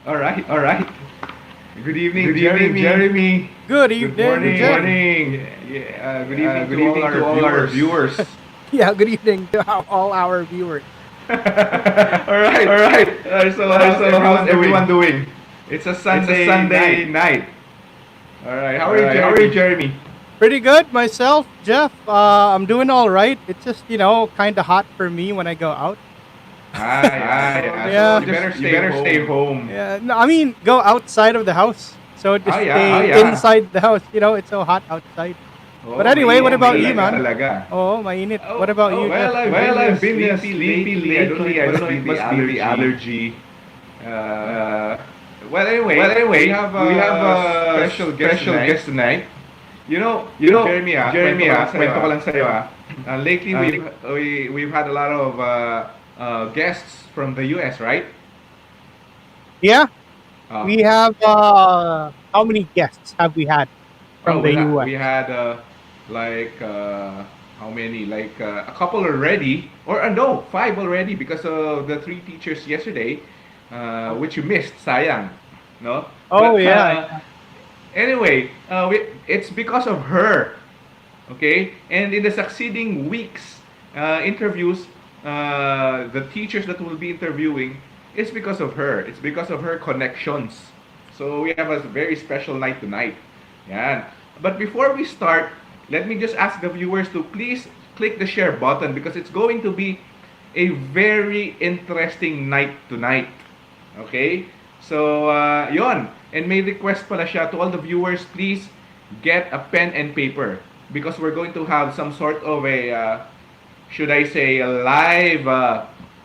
All right, all right. Good evening, Good evening, Jeremy. Jeremy. Good Good evening, Good Jeff. morning. morning. Good evening Good to all evening our to all our viewers. viewers. Yeah, good evening to all our viewers. All right, All right. so how's How's everyone everyone doing? doing? It's a It's a Sunday Sunday night. night. All right, how All are you, right. How are you, Jeremy? Jeremy? Pretty good myself, Jeff. I'm doing all right. It's just, kind of hot for me when I go out. Yeah. So just Yeah. you better You stay better stay home. home. Yeah, no, I mean, go outside of the house. So Oh just yeah. Oh stay yeah. inside the house. It's so hot outside. But Oh, anyway, what Oh, about you, mainit mainit. man? talaga. Oh, mainit. What Oh, about you, Jeff? well, I've Well, been I've been sleepy sleepy lately. lately. I don't know. It It must must be be the the allergy. allergy. Uh, Uh, well, well, anyway, we anyway, have we have a a special guest special tonight. guest tonight. You know, You know, Jeremy, kwento Jeremy, ko lang sa'yo kwento ko lang sa'yo Lately, Uh, we've had a lot of guests from the U.S., right? Yeah, Uh, we have, how many guests have we had from the we US? had like how many? Like a couple already, or no, five already because of the three teachers yesterday, which you missed, sayang, no? Oh, But yeah. anyway, it's because of her. Okay, and in the succeeding weeks interviews, the teachers that will be interviewing, it's because of her. It's because of her connections. So we have a very special night tonight. Yan. But before we start, let me just ask the viewers to please click the share button because it's going to be a very interesting night tonight. Okay? So, yon. And may request pala siya to all the viewers, please get a pen and paper because we're going to have some sort of a, should I say, a live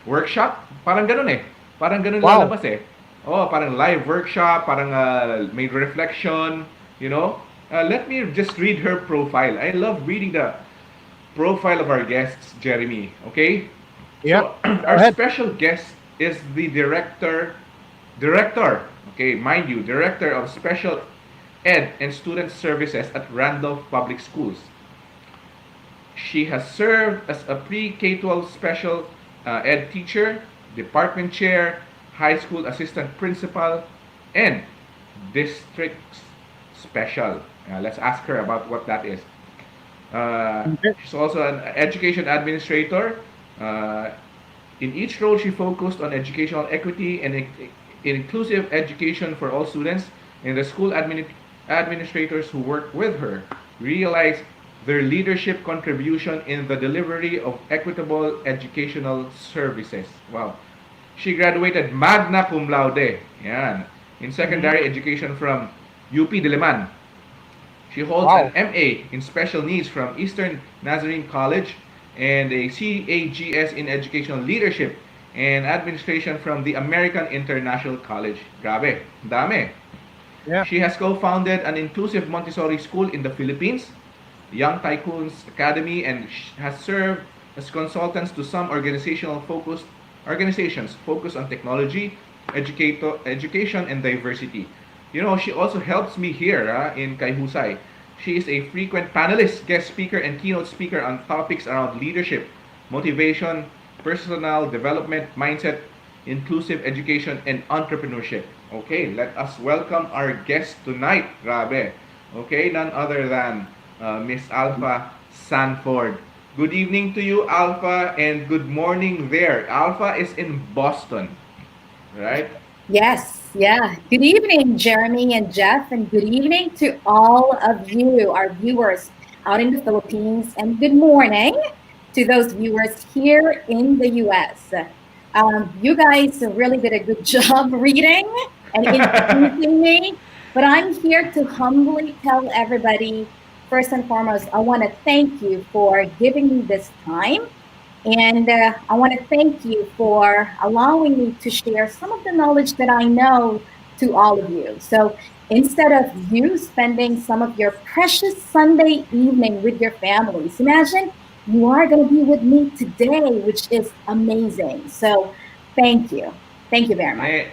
workshop? Parang ganun eh. Parang ganun Wow. lalabas eh. Oh, parang live workshop, parang may reflection, you know. Let me just read her profile. I love reading the profile of our guests, Jeremy. Okay? Yeah, So, go our ahead. special guest is the director, okay, mind you, director of special ed and student services at Randolph Public Schools. She has served as a pre-K-12 special ed teacher, department chair, high school assistant principal, and district special. Let's ask her about what that is. Okay. She's also an education administrator. Uh, in each role, she focused on educational equity and inclusive education for all students, and the school administrators who work with her realize their leadership contribution in the delivery of equitable educational services. Wow. She graduated magna cum laude, yan, in Mhm. secondary education from UP-Diliman. She holds an Wow. MA in special needs from Eastern Nazarene College and a CAGS in educational leadership and administration from the American International College. Grabe, dami. Yeah. She has co-founded an inclusive Montessori school in the Philippines, Young Tycoons Academy, and has served as consultants to some organizations focused on technology, education, and diversity. You know, she also helps me here in Kaihusay. She is a frequent panelist, guest speaker, and keynote speaker on topics around leadership, motivation, personal development, mindset, inclusive education, and entrepreneurship. Okay, let us welcome our guest tonight, Grabe. Okay, none other than Miss Alpha Sanford. Good evening to you, Alpha, and good morning there. Alpha is in Boston, right? Yes, yeah. Good evening, Jeremy and Jeff, and good evening to all of you, our viewers out in the Philippines, and good morning to those viewers here in the US. You guys really did a good job reading and introducing me, but I'm here to humbly tell everybody first and foremost, I want to thank you for giving me this time and I want to thank you for allowing me to share some of the knowledge that I know to all of you. So instead of you spending some of your precious Sunday evening with your families, imagine you are going to be with me today, which is amazing. So thank you. Thank you very much. Eh,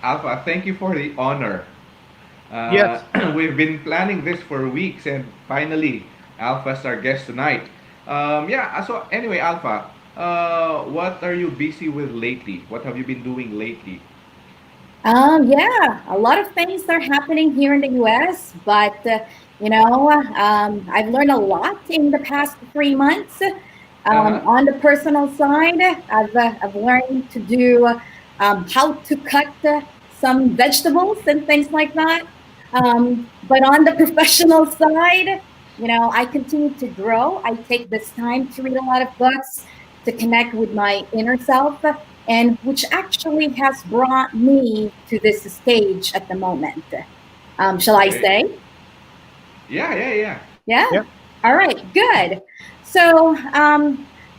Alpha, thank you for the honor. Yes. We've been planning this for weeks, and finally, Alpha's our guest tonight. So anyway, Alpha, what are you busy with lately? What have you been doing lately? Yeah, a lot of things are happening here in the US, but I've learned a lot in the past 3 months. Uh-huh. On the personal side, I've learned to do how to cut some vegetables and things like that. But on the professional side, I continue to grow. I take this time to read a lot of books to connect with my inner self, and which actually has brought me to this stage at the moment. Shall I Great. say? Yeah, yeah, yeah. Yeah. Yep. All right. Good. So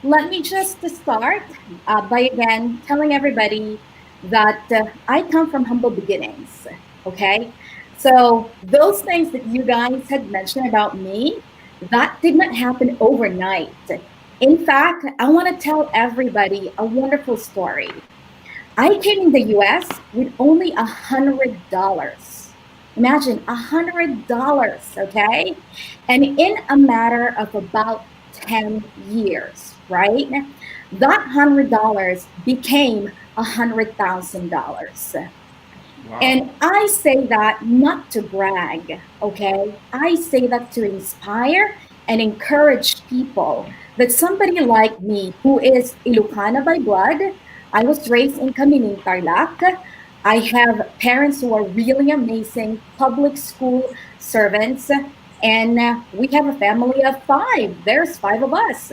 let me just start by again telling everybody that I come from humble beginnings. Okay. So those things that you guys had mentioned about me, that did not happen overnight. In fact, I want to tell everybody a wonderful story. I came in the US with only $100. Imagine $100, okay? And in a matter of about 10 years, right? That $100 became $100,000. Wow. And I say that not to brag, okay? I say that to inspire and encourage people that somebody like me, who is Ilocana by blood, I was raised in Kamining, Tarlac. I have parents who are really amazing public school servants, and we have a family of five. There's five of us.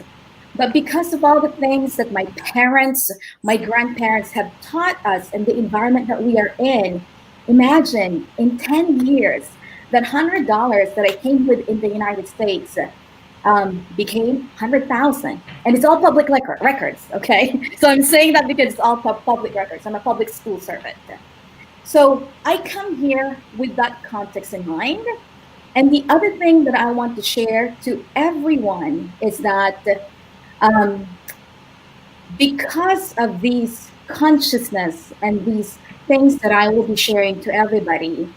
But because of all the things that my parents, my grandparents have taught us and the environment that we are in, imagine in 10 years, that $100 that I came with in the United States became 100,000. And it's all public records, okay? So I'm saying that because it's all public records. I'm a public school servant. So I come here with that context in mind. And the other thing that I want to share to everyone is that um, because of these consciousness and these things that I will be sharing to everybody,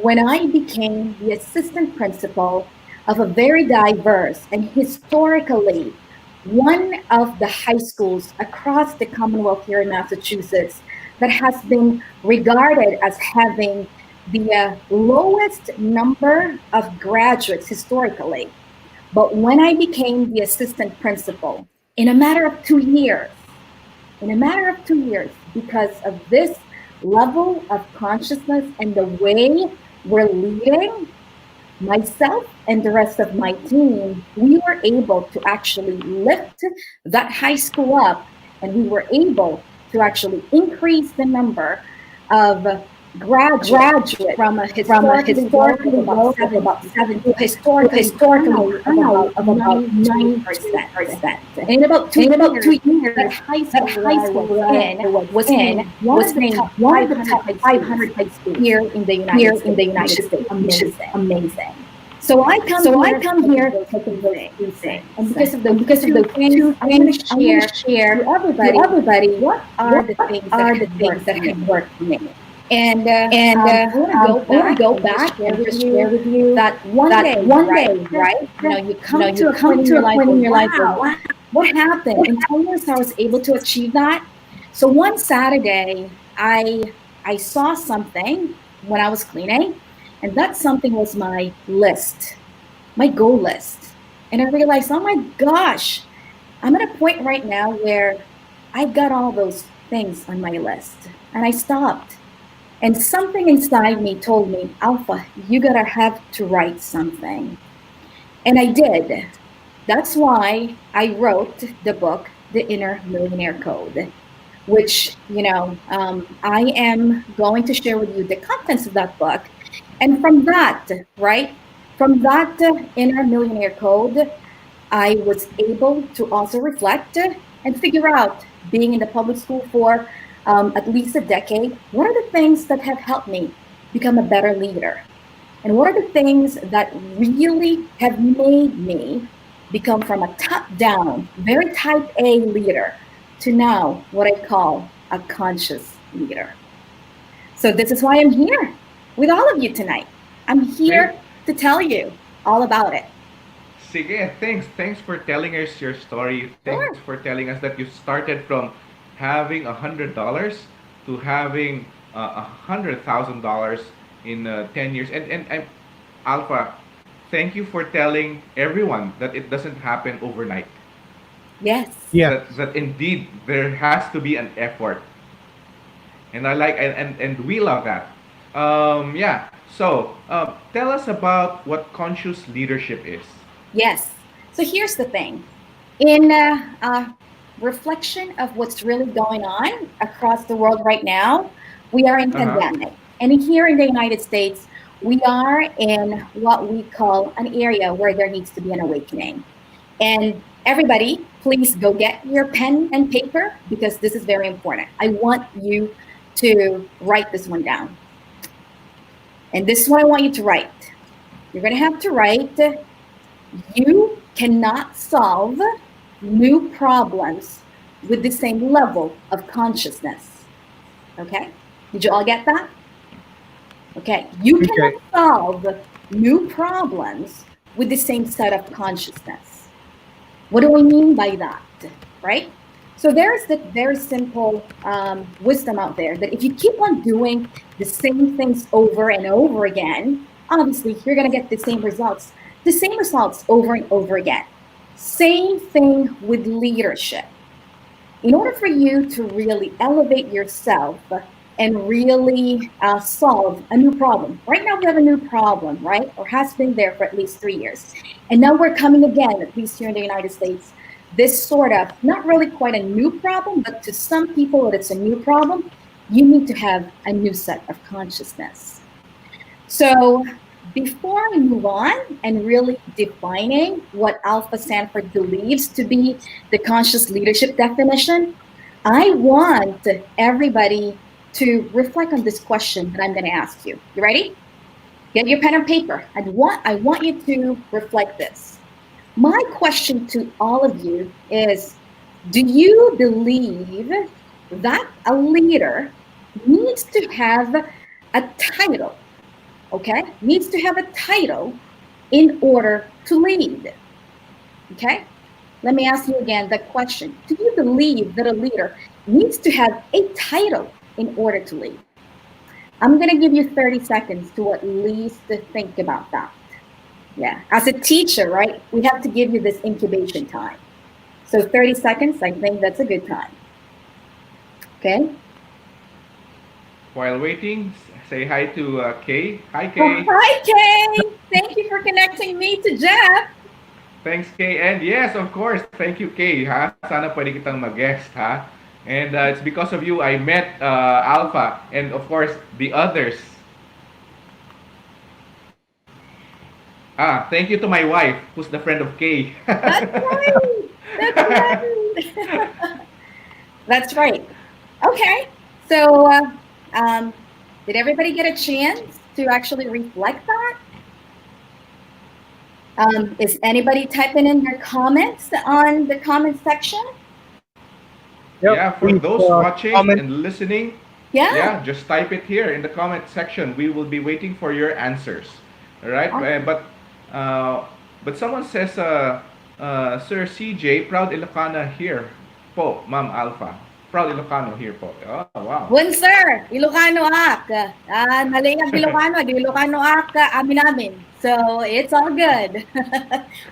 when I became the assistant principal of a very diverse and historically one of the high schools across the Commonwealth here in Massachusetts that has been regarded as having the lowest number of graduates historically. But when I became the assistant principal, in a matter of 2 years, because of this level of consciousness and the way we're leading, myself and the rest of my team, we were able to actually lift that high school up, and we were able to actually increase the number of graduates from a historically low of about 7 to historically high of about 90%. And in about 2 years, that high school was named one of the top 500 high schools here in the United States, which is amazing. So I come here because of those two things. And because of those two things, I want to share to everybody what are the things that have worked for me. And I want to go back and just share with you that one day, right? You come to a point in your life where, wow, what happened? In 10 years, I was able to achieve that. So one Saturday, I saw something when I was cleaning, and that something was my list, my goal list. And I realized, oh my gosh, I'm at a point right now where I got all those things on my list. And I stopped. And something inside me told me, Alpha, you gotta have to write something. And I did. That's why I wrote the book, The Inner Millionaire Code, which, I am going to share with you the contents of that book. And from that, right, from that Inner Millionaire Code, I was able to also reflect and figure out, being in the public school for at least a decade, what are the things that have helped me become a better leader? And what are the things that really have made me become from a top-down, very type A leader to now what I call a conscious leader? So this is why I'm here with all of you tonight. I'm here to tell you all about it. Sige, thanks. Thanks for telling us your story. Sure. Thanks for telling us that you started from having $100 to having $100,000 in 10 years. And Alpha, thank you for telling everyone that it doesn't happen overnight. Yes. Yes. That indeed there has to be an effort, and I like and we love that. Yeah. So tell us about what conscious leadership is. Yes. So here's the thing. In reflection of what's really going on across the world right now, we are in Uh huh. pandemic. And here in the United States, we are in what we call an area where there needs to be an awakening. And everybody, please go get your pen and paper because this is very important. I want you to write this one down. And this is what I want you to write. You're going to have to write, you cannot solve new problems with the same level of consciousness. Okay? Did you all get that? Okay. You cannot Okay. solve new problems with the same set of consciousness. What do we mean by that? Right? So there's the very simple wisdom out there that if you keep on doing the same things over and over again, obviously you're going to get the same results over and over again. Same thing with leadership. In order for you to really elevate yourself and really solve a new problem. Right now we have a new problem, right? Or has been there for at least 3 years. And now we're coming again, at least here in the United States, this sort of, not really quite a new problem, but to some people it's a new problem. You need to have a new set of consciousness. So before I move on and really defining what Alpha Sanford believes to be the conscious leadership definition, I want everybody to reflect on this question that I'm going to ask you. You ready? Get your pen and paper. I want you to reflect this. My question to all of you is, do you believe that a leader needs to have a title? Okay, needs to have a title in order to lead. Okay, let me ask you again the question. Do you believe that a leader needs to have a title in order to lead? I'm going to give you 30 seconds to at least think about that. Yeah, as a teacher, right, we have to give you this incubation time. So 30 seconds, I think that's a good time. Okay. While waiting, say hi to Kay. Hi, Oh, Kay. hi, Kay. Thank you for connecting me to Jeff. Thanks, Kay. And yes, of course, thank you, Kay. Ha? Sana pwede kitang mag-guest, ha? And it's because of you I met Alpha and, of course, the others. Thank you to my wife, who's the friend of Kay. That's right. That's right. That's right. Okay. So, did everybody get a chance to actually reflect that? Is anybody typing in their comments on the comment section? Yep. Yeah, for Please, those watching comment. and listening, Yeah. just type it here in the comment section. We will be waiting for your answers. All right? Awesome. But someone says, Sir CJ, proud Ilocana here po, Ma'am Alpha. Proud Ilocano here po. Oh, wow. Bun sir, Ilocano ak. Nalayag Ilocano, di Ilocano ak amin. So it's all good.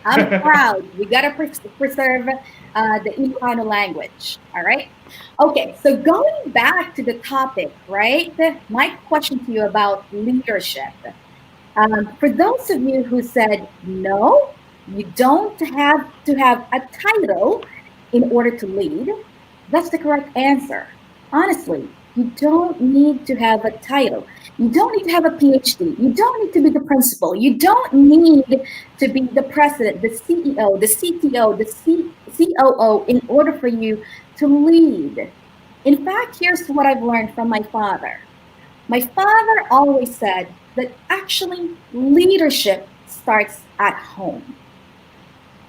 I'm proud. We gotta preserve the Ilocano language. All right. Okay. So going back to the topic, right? My question to you about leadership. For those of you who said no, you don't have to have a title in order to lead. That's the correct answer. Honestly, you don't need to have a title. You don't need to have a PhD. You don't need to be the principal. You don't need to be the president, the CEO, the CTO, the COO in order for you to lead. In fact, here's what I've learned from my father. My father always said that actually leadership starts at home.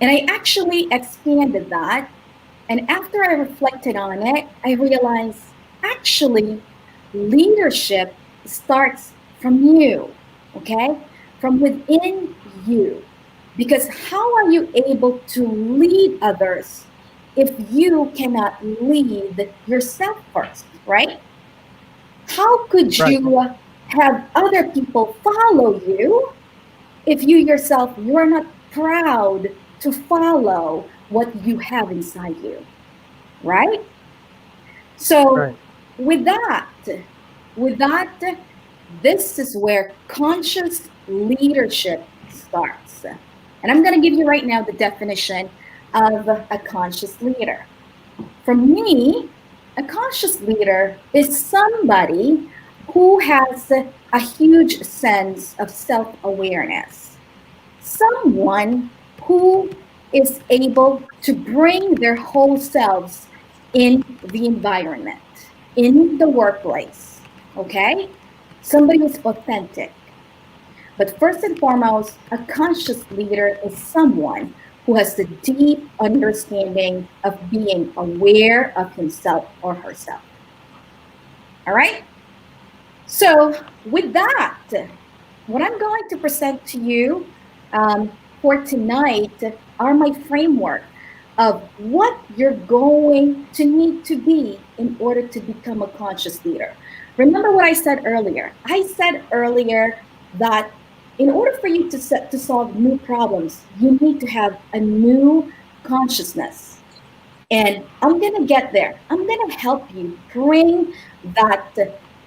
And I actually expanded that. And after I reflected on it, I realized actually leadership starts from you, okay? From within you. Because how are you able to lead others if you cannot lead yourself first, right? How could Right. you have other people follow you if you yourself, you are not proud to follow what you have inside you, right? So Right. with that, this is where conscious leadership starts. And I'm going to give you right now the definition of a conscious leader. For me, a conscious leader is somebody who has a huge sense of self awareness, someone who is able to bring their whole selves in the environment, in the workplace. Okay? Somebody who's authentic. But first and foremost, a conscious leader is someone who has the deep understanding of being aware of himself or herself. All right? So, with that, what I'm going to present to you for tonight are my framework of what you're going to need to be in order to become a conscious leader. Remember what I said earlier? I said earlier that in order for you to solve new problems, you need to have a new consciousness. And I'm going to get there. I'm going to help you bring that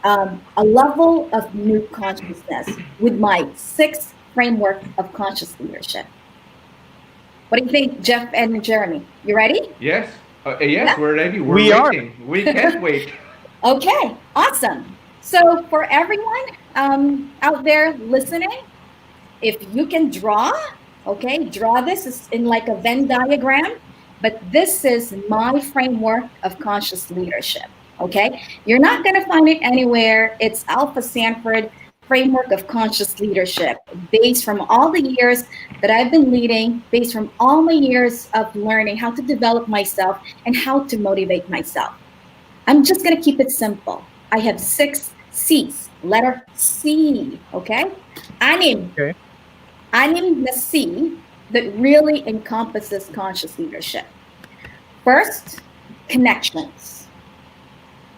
a level of new consciousness with my 6 framework of conscious leadership. What do you think, Jeff and Jeremy? You ready? Yes. Yeah? Yes, we're ready. We're We are. waiting. We can't wait. Okay, awesome. So for everyone out there listening, if you can draw, okay, draw this is in like a Venn diagram, but this is my framework of conscious leadership, okay? You're not going to find it anywhere. It's Alpha Sanford framework of conscious leadership, based from all the years that I've been leading, based from all my years of learning how to develop myself and how to motivate myself. I'm just going to keep it simple. I have 6 C's. Letter C, okay? Anim. Okay. Anim na C that really encompasses conscious leadership. First, connections.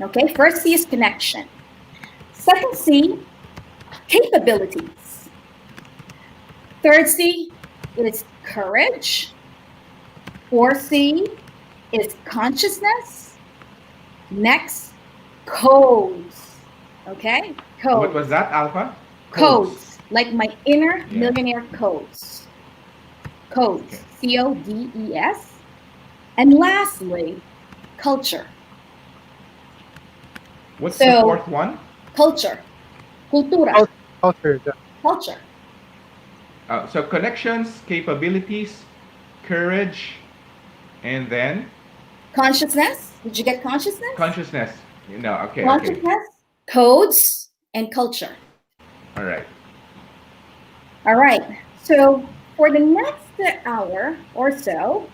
Okay, first C is connection. Second C, capabilities. Third C is courage. Fourth C is consciousness. Next, codes. Okay, codes. What was that, Alpha? Codes, like my inner Yeah. millionaire codes. Codes, Okay. CODES. And lastly, culture. What's So, the fourth one? culture, cultura, Culture. culture. So connections, capabilities, courage, and then Consciousness. Did you get consciousness? consciousness. No, okay, okay. Consciousness, codes, and culture. All right. All right. So for the next hour or so,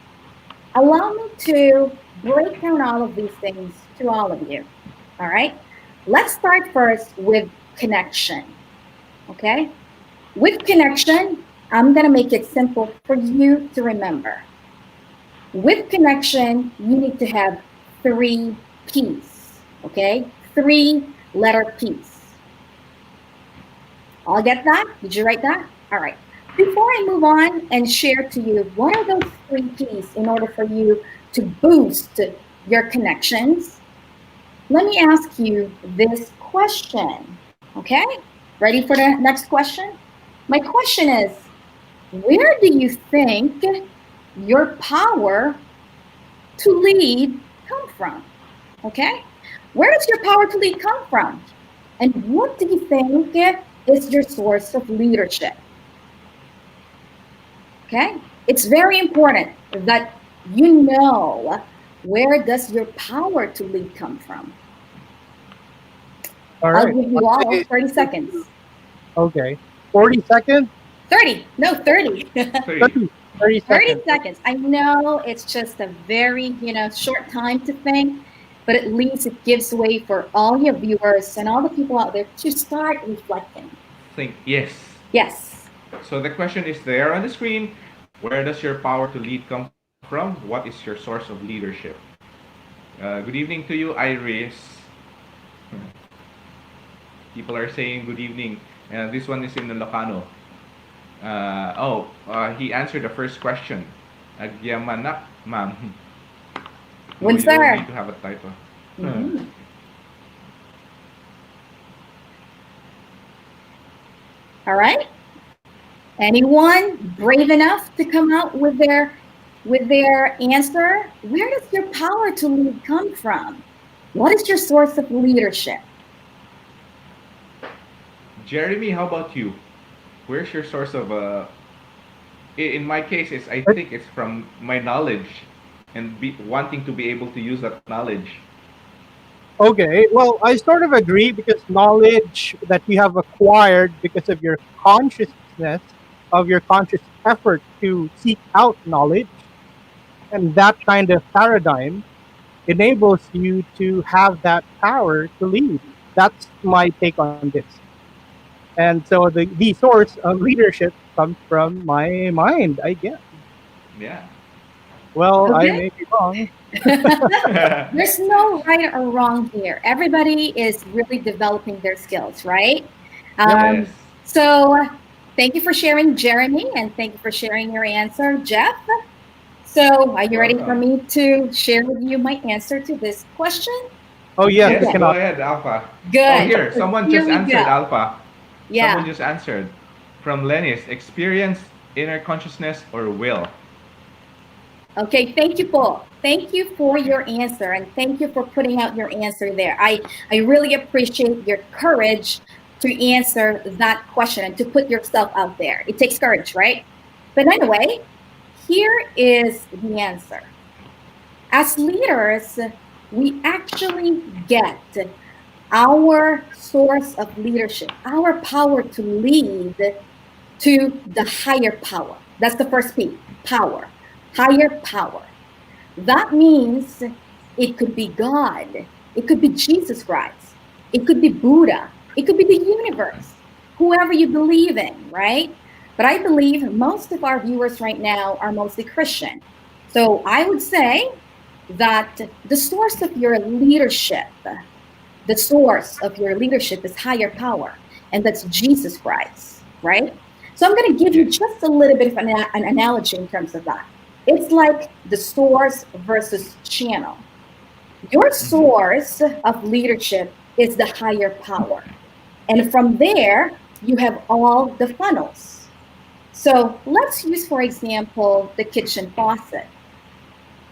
allow me to break down all of these things to all of you. All right. Let's start first with connection. Okay. With connection, I'm going to make it simple for you to remember. With connection, you need to have 3 P's. Okay. 3-letter P's. All get that? Did you write that? All right. Before I move on and share to you what are those 3 P's in order for you to boost your connections, let me ask you this question. Okay? Ready for the next question? My question is, where do you think your power to lead come from? Okay? Where does your power to lead come from? And what do you think is your source of leadership? Okay? It's very important that you know where does your power to lead come from. All I'll right. give you all 30 seconds. Okay. 40 seconds? 30. No, 30. 3. 30 30 seconds. seconds. I know it's just a very, short time to think, but at least it gives way for all your viewers and all the people out there to start reflecting. Think yes. Yes. So the question is there on the screen. Where does your power to lead come from? What is your source of leadership? Good evening to you, Iris. People are saying good evening. This one is in Ilocano. He answered the first question. Agyamanak, ma'am. No, When you don't sir. need to have a title. Mhm. All right. Anyone brave enough to come out with their answer? Where does your power to lead come from? What is your source of leadership? Jeremy, how about you? Where's your source of in my case is I think it's from my knowledge and wanting to be able to use that knowledge. Okay, well, I sort of agree because knowledge that you have acquired because of your consciousness, of your conscious effort to seek out knowledge, and that kind of paradigm enables you to have that power to lead. That's my take on this. And so the source of leadership comes from my mind, I guess. Yeah. Well, I Okay. may be wrong. There's no right or wrong here. Everybody is really developing their skills, right? Yep. Yes. So thank you for sharing, Jeremy, and thank you for sharing your answer, Jeff. So are you ready for Welcome. me to share with you my answer to this question? Oh, yes, I Yes, Okay, go cannot. ahead, Alpha. Oh, good. here, So someone here just we answered, go. Alpha. Someone Yeah. just answered. From Lennis, experience, inner consciousness, or will? Okay, thank you, Paul. Thank you for your answer and thank you for putting out your answer there. I really appreciate your courage to answer that question and to put yourself out there. It takes courage, right? But anyway, here is the answer. As leaders, we actually get our source of leadership, our power to lead to the higher power. That's the first P, power, higher power. That means it could be God, it could be Jesus Christ, it could be Buddha, it could be the universe, whoever you believe in, right? But I believe most of our viewers right now are mostly Christian. So I would say that the source of your leadership, the source of your leadership is higher power, and that's Jesus Christ, right? So I'm going to give you Yes. just a little bit of an analogy in terms of that. It's like the source versus channel. Your Mm-hmm. source of leadership is the higher power. And from there, you have all the funnels. So let's use, for example, the kitchen faucet.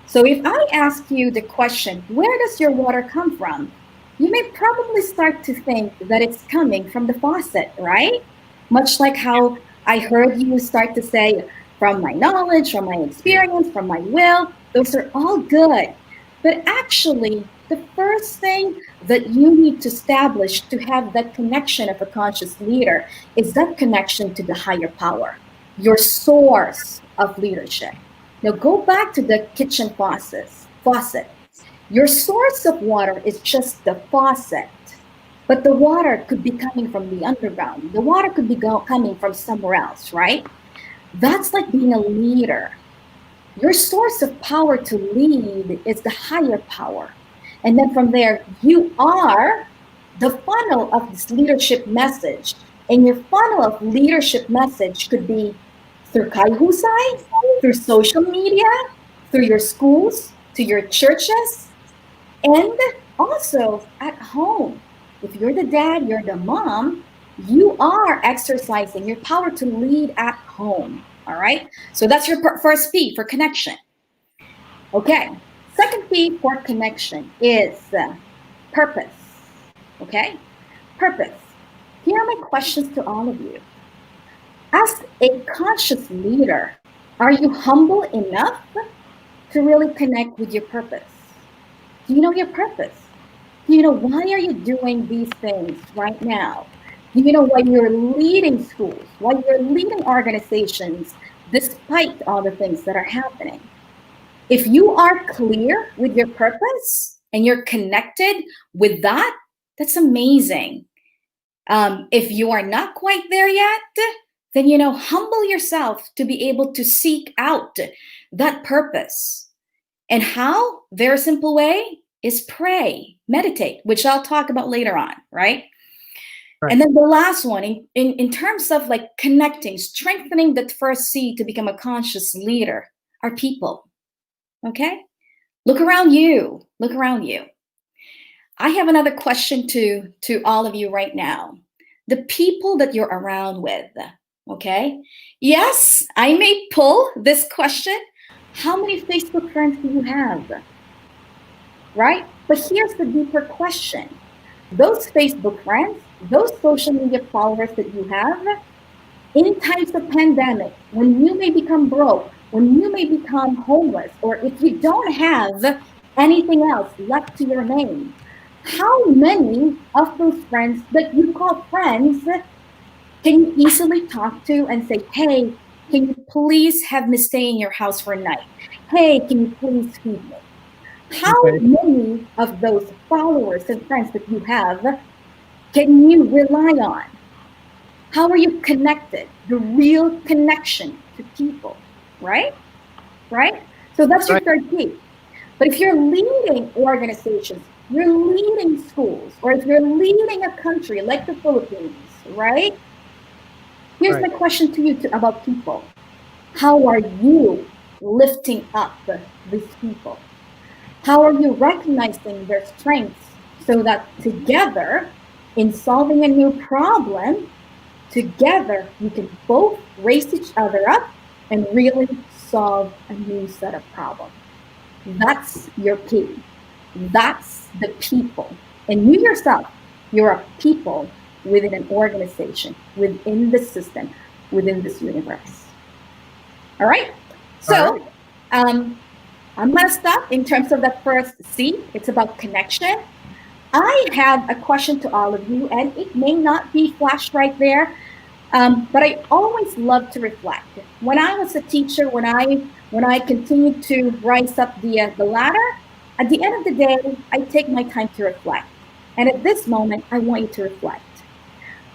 So if I ask you the question, where does your water come from? You may probably start to think that it's coming from the faucet, right? Much like how I heard you start to say, from my knowledge, from my Yeah. experience, from my will, those are all good. But actually, the first thing that you need to establish to have that connection of a conscious leader is that connection to the higher power, your source of leadership. Now go back to the kitchen faucet. Your source of water is just the faucet, but the water could be coming from the underground. The water could be coming from somewhere else, right? That's like being a leader. Your source of power to lead is the higher power. And then from there, you are the funnel of this leadership message. And your funnel of leadership message could be through Kaihusai, through social media, through your schools, to your churches, and also at home. If you're the dad, you're the mom, you are exercising your power to lead at home. All right. So that's your first P for connection. Okay. Second P for connection is purpose. Okay. Purpose. Here are my questions to all of you. As a conscious leader, are you humble enough to really connect with your purpose? Do you know your purpose? Do you know why are you doing these things right now? Do you know why you're leading schools, why you're leading organizations despite all the things that are happening? If you are clear with your purpose and you're connected with that, that's amazing. If you are not quite there yet, then humble yourself to be able to seek out that purpose. And how? Very simple way is pray, meditate, which I'll talk about later on, right? Right. And then the last one, in terms of like connecting, strengthening that first C to become a conscious leader, are people. Okay? Look around you. Look around you. I have another question to all of you right now. The people that you're around with, okay? Yes, I may pull this question. How many Facebook friends do you have? Right? But here's the deeper question. Those Facebook friends, those social media followers that you have, in times of pandemic, when you may become broke, when you may become homeless, or if you don't have anything else left to your name, how many of those friends that you call friends can you easily talk to and say, hey, can you please have me stay in your house for a night? Hey, can you please feed me? How Okay. many of those followers and friends that you have can you rely on? How are you connected? The real connection to people, right? Right? So that's your Right. third key. But if you're leading organizations, you're leading schools, or if you're leading a country like the Philippines, right? Here's Right. my question to you about people. How are you lifting up these people? How are you recognizing their strengths so that together, in solving a new problem, together you can both raise each other up and really solve a new set of problems? That's your key. That's the people. And you yourself, you're a people within an organization, within the system, within this universe. All right? So, All right. I'm going to stop in terms of that first C. It's about connection. I have a question to all of you, and it may not be flashed right there, but I always love to reflect. When I was a teacher, when I continued to rise up the ladder, at the end of the day, I take my time to reflect. And at this moment, I want you to reflect.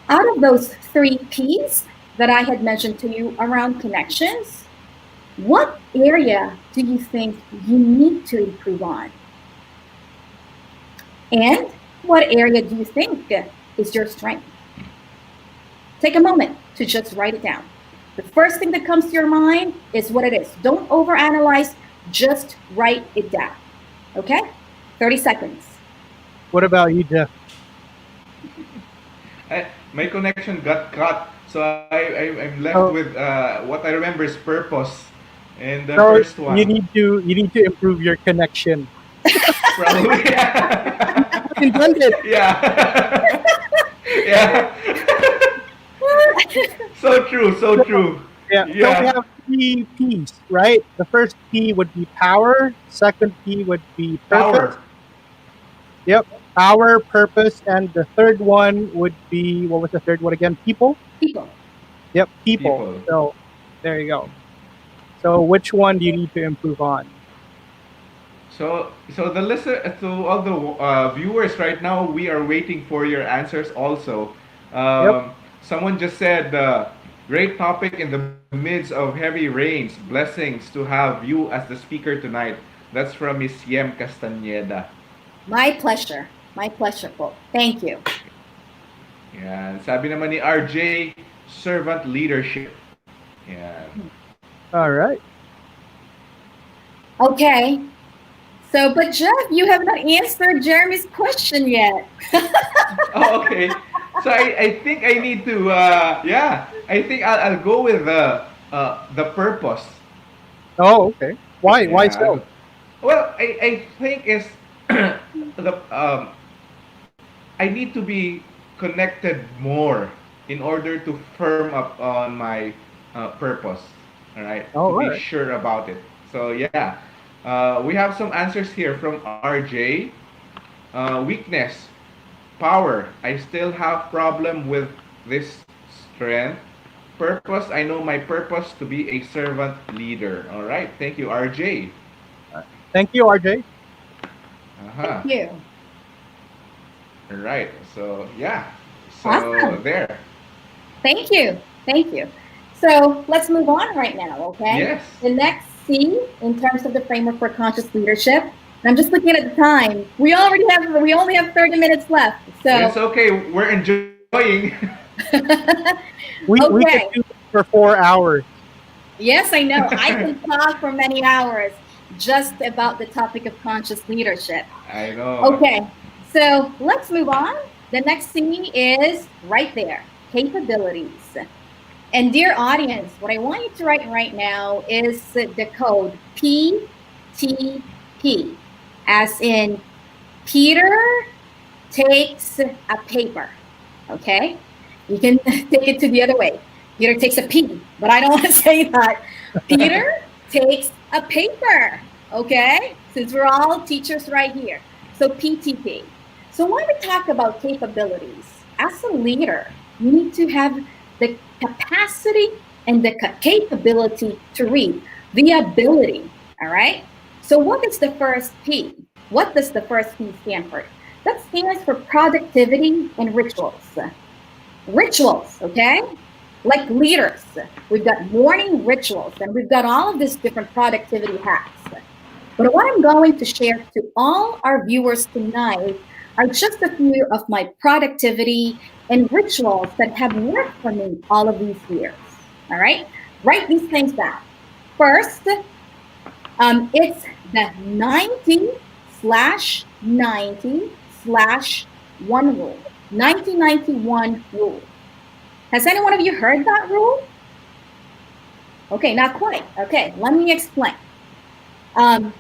Out of those three P's that I had mentioned to you around connections, what area do you think you need to improve on? And what area do you think is your strength? Take a moment to just write it down. The first thing that comes to your mind is what it is. Don't overanalyze, just write it down. Okay? 30 seconds. What about you, Jeff? My connection got cut, so I'm left Oh, with what I remember is purpose. And the so first one, you need to improve your connection. probably. Intended. Yeah. Yeah. So true, so true. Yeah. So we Yeah. have three P's, right? The first P would be power. Second P would be purpose. Power. Yep. Power, purpose, and the third one would be, what was the third one again? People. People. Yep. People. People. So there you go. So which one do you need to improve on? So the listen to all the viewers right now, we are waiting for your answers also. Yep. Someone just said, great topic in the midst of heavy rains. Blessings to have you as the speaker tonight. That's from Miss Yem Castañeda. My pleasure. My pleasure, Paul. Thank you. Yan. Sabi naman ni RJ, servant leadership. Yan. All right. Okay. So, but Jeff, you have not answered Jeremy's question yet. Oh, okay. So I think I need to yeah. I think I'll go with the purpose. Oh, okay. Why? Why Yeah. so? Well, I think it's the I need to be connected more in order to firm up on my purpose. All right, Oh, to all be right. sure about it. So yeah, we have some answers here from RJ. Weakness, power. I still have problem with this strength. Purpose. I know my purpose to be a servant leader. All right. Thank you, RJ. Thank you, RJ. Uh-huh. Thank you. All right. So yeah. So Awesome. there. Thank you. Thank you. So let's move on right now, okay? Yes. The next C in terms of the framework for conscious leadership. And I'm just looking at the time. We only have 30 minutes left. So It's okay. We're enjoying enjoying. We could Okay. do this for 4 hours. Yes, I know. I can talk for many hours just about the topic of conscious leadership. I know. Okay, so let's move on. The next C is right there, capabilities. And dear audience, what I want you to write right now is the code PTP, as in Peter takes a paper. Okay? You can take it to the other way. Peter takes a P, but I don't want to say that. Peter takes a paper. Okay? Since we're all teachers right here. So PTP. So when we talk about capabilities, as a leader, you need to have the capacity and the capability to read, the ability. All right? So what is the first P? What does the first P stand for? That stands for productivity and rituals. Rituals, okay? Like leaders, we've got morning rituals and we've got all of these different productivity hacks. But what I'm going to share to all our viewers tonight are just a few of my productivity and rituals that have worked for me all of these years. All right? Write these things down. First, it's the 90/90/1 rule. 1991 rule. Has any one of you heard that rule? Okay, not quite. Okay, let me explain. As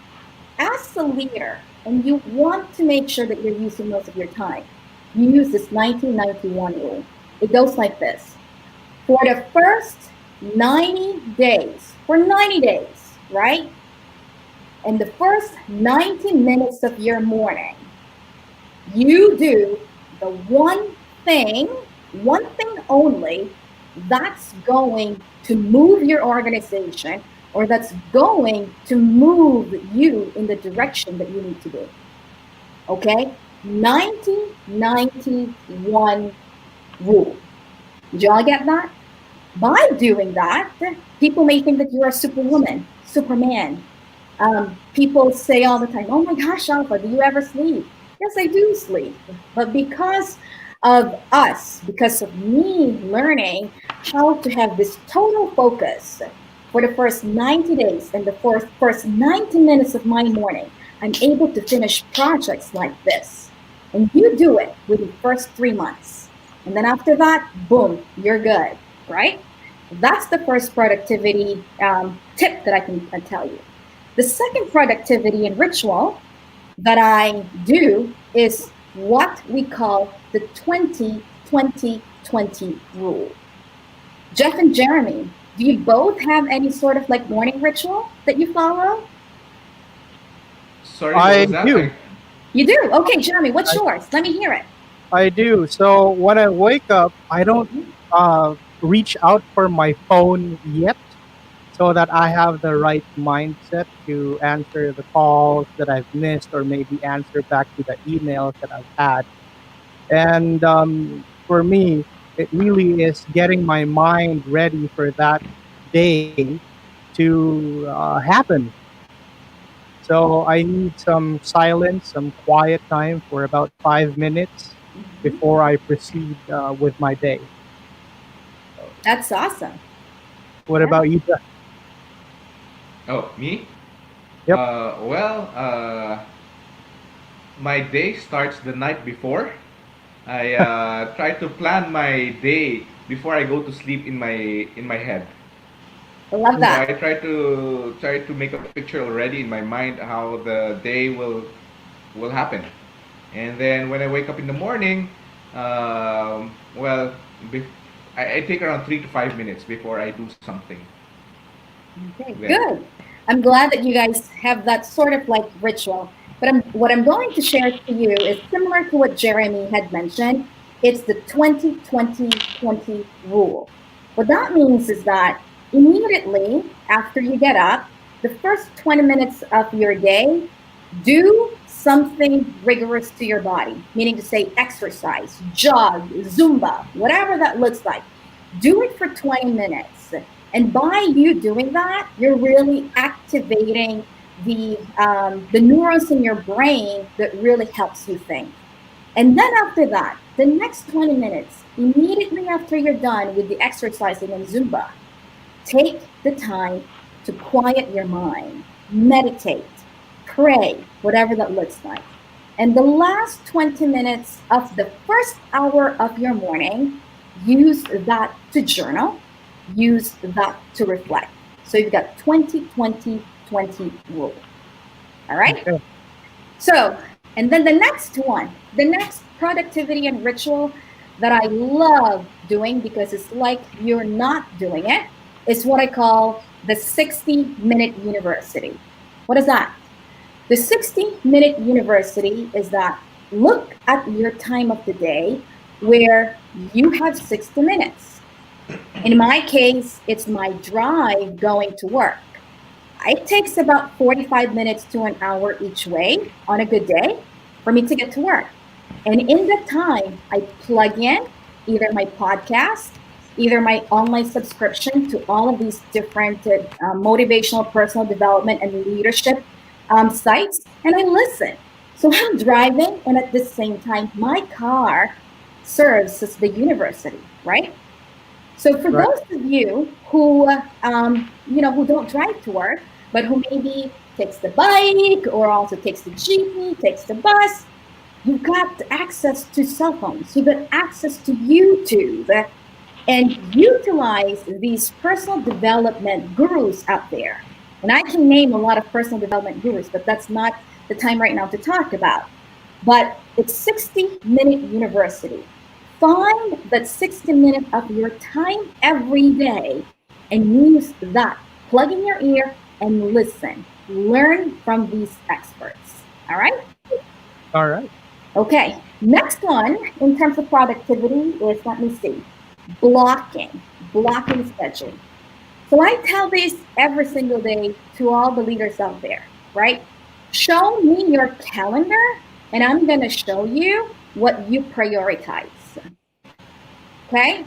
a leader, and you want to make sure that you're using most of your time, you use this 1991 rule. It goes like this. For the first 90 days, right? And the first 90 minutes of your morning, you do the one thing only that's going to move your organization or that's going to move you in the direction that you need to do. Okay? 90/91 rule. Did you all get that? By doing that, people may think that you're a superwoman, Superman. People say all the time, oh my gosh, Alpha, do you ever sleep? Yes, I do sleep. But because of us, because of me learning how to have this total focus for the first 90 days and the first 90 minutes of my morning, I'm able to finish projects like this. And you do it within the first 3 months. And then after that, boom, you're good, right? That's the first productivity tip that I can tell you. The second productivity and ritual that I do is what we call the 20-20-20 rule. Jeff and Jeremy, do you both have any sort of like morning ritual that you follow? Sorry, what was that? do. You do? Okay, Jeremy, what's yours? Let me hear it. I do. So when I wake up, I don't reach out for my phone yet, so that I have the right mindset to answer the calls that I've missed or maybe answer back to the emails that I've had. And for me, it really is getting my mind ready for that day to happen. So I need some silence, some quiet time for about 5 minutes before I proceed with my day. That's awesome. What Yeah. about you, Jeff? Oh, me? Yep. My day starts the night before. I try to plan my day before I go to sleep in my head. I love So that. I try to make a picture already in my mind how the day will happen, and then when I wake up in the morning, well, I take around 3 to 5 minutes before I do something. Okay, Then good. I'm glad that you guys have that sort of like ritual. But what I'm going to share to you is similar to what Jeremy had mentioned. It's the 20-20-20 rule. What that means is that immediately after you get up, the first 20 minutes of your day, do something rigorous to your body, meaning to say exercise, jog, Zumba, whatever that looks like. Do it for 20 minutes. And by you doing that, you're really activating the neurons in your brain that really helps you think. And then after that, the next 20 minutes, immediately after you're done with the exercising and Zumba, take the time to quiet your mind, meditate, pray, whatever that looks like. And the last 20 minutes of the first hour of your morning, use that to journal, use that to reflect. So you've got 20-20-20 rule. All right? Okay. So, and then the next one, the next productivity and ritual that I love doing because it's like you're not doing it is what I call the 60-minute university. What is that? The 60-minute university is that look at your time of the day where you have 60 minutes. In my case, it's my drive going to work. It takes about 45 minutes to an hour each way on a good day for me to get to work. And in that time, I plug in either my podcast, either my online subscription to all of these different motivational, personal development, and leadership sites, and I listen. So I'm driving, and at the same time, my car serves as the university, right? So for Right. those of you who, who don't drive to work, but who maybe takes the bike or also takes the jeepney, takes the bus, you've got access to cell phones. You've got access to YouTube and utilize these personal development gurus out there. And I can name a lot of personal development gurus, but that's not the time right now to talk about. But it's 60-minute university. Find that 60 minutes of your time every day and use that. Plug in your ear and listen. Learn from these experts. All right? All right. Okay. Next one in terms of productivity is, let me see, blocking schedule. So I tell this every single day to all the leaders out there, right? Show me your calendar and I'm going to show you what you prioritize. Okay?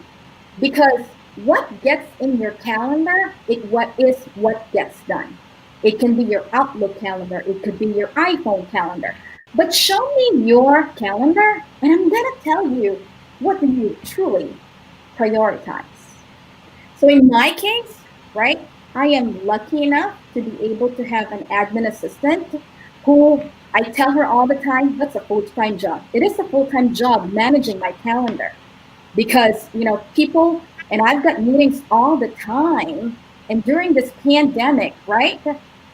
Because what gets in your calendar is what gets done. It can be your Outlook calendar, it could be your iPhone calendar. But show me your calendar and I'm going to tell you what do you truly prioritize. So in my case, right, I am lucky enough to be able to have an admin assistant who I tell her all the time, that's a full-time job. It is a full-time job managing my calendar because, people, and I've got meetings all the time. And during this pandemic, right,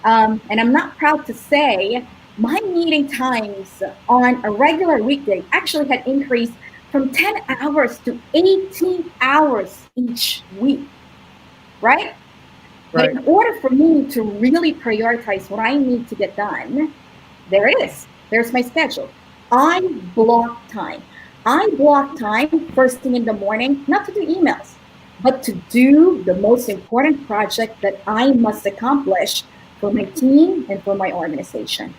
and I'm not proud to say, my meeting times on a regular weekday actually had increased from 10 hours to 18 hours each week, right? But Right. in order for me to really prioritize what I need to get done, there it is. There's my schedule. I block time. I block time first thing in the morning, not to do emails, but to do the most important project that I must accomplish for my team and for my organization.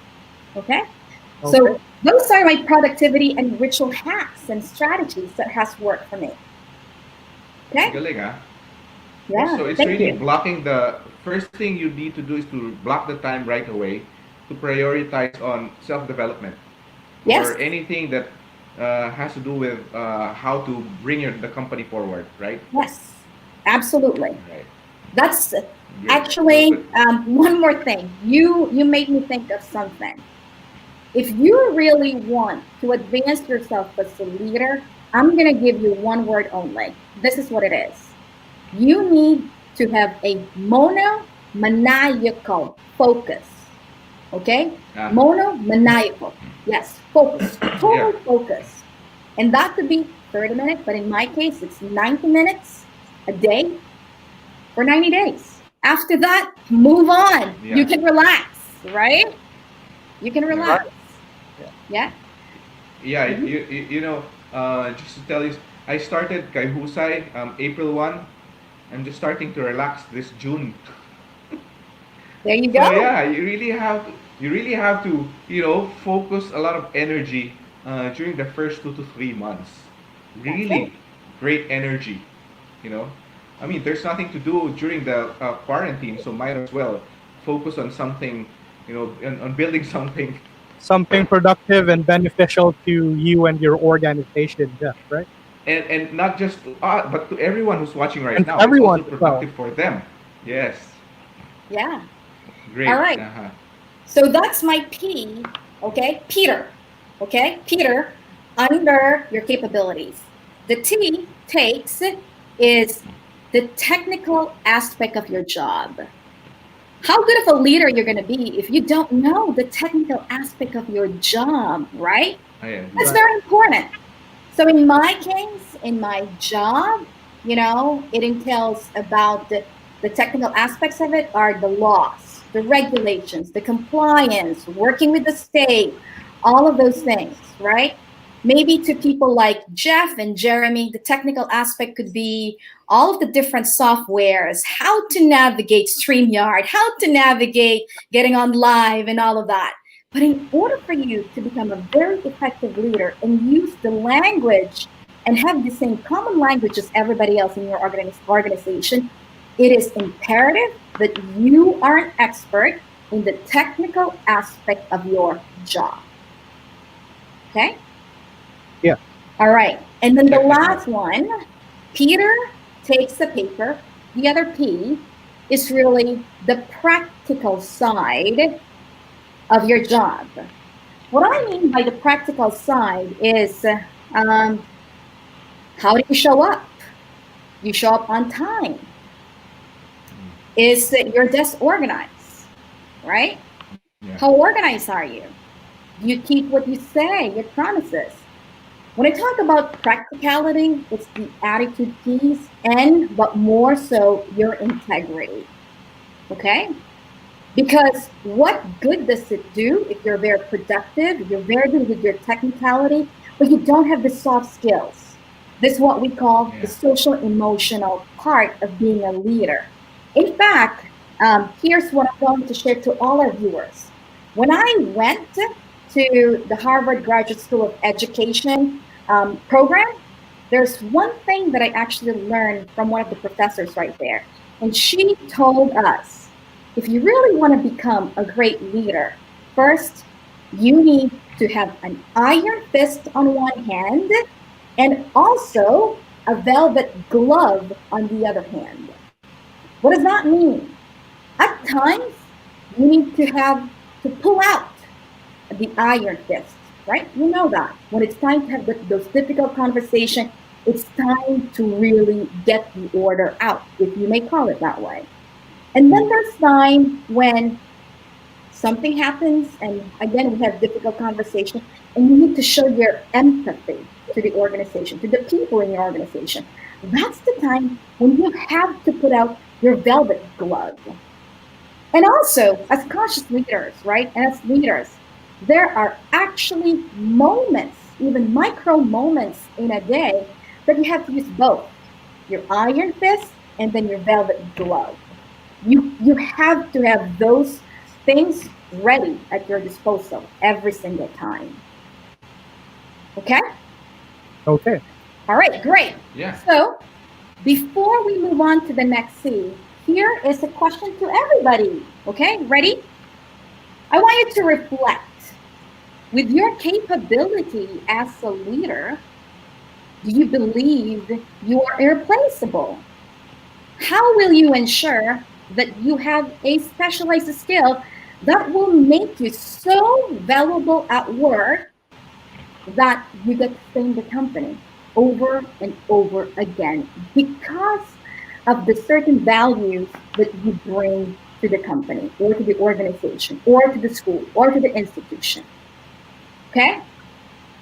Okay? Okay. So those are my productivity and ritual hacks and strategies that has worked for me. Okay? Galing, ah. Yeah. So it's Thank really you. blocking the first thing you need to do is to block the time right away to prioritize on self-development Yes. or anything that has to do with how to bring the company forward, right? Yes. Absolutely. Right. That's Good. actually Good. one more thing. You made me think of something. If you really want to advance yourself as a leader, I'm going to give you one word only. This is what it is. You need to have a monomaniacal focus. Okay? Ah, Monomaniacal. Yes, focus. yeah. Total focus. And that could be 30 minutes, but in my case, it's 90 minutes a day for 90 days. After that, move on. Yeah. You can relax, right? You can Yeah. relax. Yeah. Yeah? Yeah, Mhm. just to tell you, I started Kay Husay April 1. I'm just starting to relax this June. There you So go. yeah, you really have to, focus a lot of energy during the first 2 to 3 months. That's it. Really great energy, you know. I mean, there's nothing to do during the quarantine, so might as well focus on something, on building something something productive and beneficial to you and your organization, Jeff, right? And not just to us, but to everyone who's watching right And to now. It's everyone also as well. productive for them. Yes, Yeah. All great. right. So that's my P, okay? Peter, okay? Peter, under your capabilities. The T, takes, is the technical aspect of your job. How good of a leader you're going to be if you don't know the technical aspect of your job, right? I agree. That's Right. very important. So in my case, in my job, it entails about the technical aspects of it are the laws, the regulations, the compliance, working with the state, all of those things, right? Maybe to people like Jeff and Jeremy, the technical aspect could be all of the different softwares, how to navigate StreamYard, how to navigate getting on live and all of that. But in order for you to become a very effective leader and use the language and have the same common language as everybody else in your organization, it is imperative that you are an expert in the technical aspect of your job. Okay? Yeah. All right. And then the Technical. last one, Peter takes the paper. The other P is really the practical side of your job. What I mean by the practical side is how do you show up? You show up on time. Is your desk organized, right? Yeah. How organized are you? Do you keep what you say, your promises? When I talk about practicality, it's the attitude piece but more so your integrity, okay? Because what good does it do if you're very productive, you're very good with your technicality, but you don't have the soft skills? This is what we call the social emotional part of being a leader. In fact, here's what I'm going to share to all our viewers. When I went to the Harvard Graduate School of Education program, there's one thing that I actually learned from one of the professors right there. And she told us, if you really want to become a great leader, first, you need to have an iron fist on one hand and also a velvet glove on the other hand. What does that mean? At times, you need to pull out the iron fist, right? You know that. When it's time to have those difficult conversations, it's time to really get the order out, if you may call it that way. And then there's time when something happens, and again, we have difficult conversation, and you need to show your empathy to the organization, to the people in your organization. That's the time when you have to put out your velvet glove. And also, as conscious leaders, right, and as leaders, there are actually moments, even micro moments in a day, that you have to use both your iron fist and then your velvet glove. You have to have those things ready at your disposal every single time. Okay? Okay. All right, great. Yeah. So before we move on to the next C, here is a question to everybody. Okay, ready? I want you to reflect. With your capability as a leader, do you believe you are irreplaceable? How will you ensure that you have a specialized skill that will make you so valuable at work that you get to stay in the company over and over again because of the certain values that you bring to the company or to the organization or to the school or to the institution? Okay?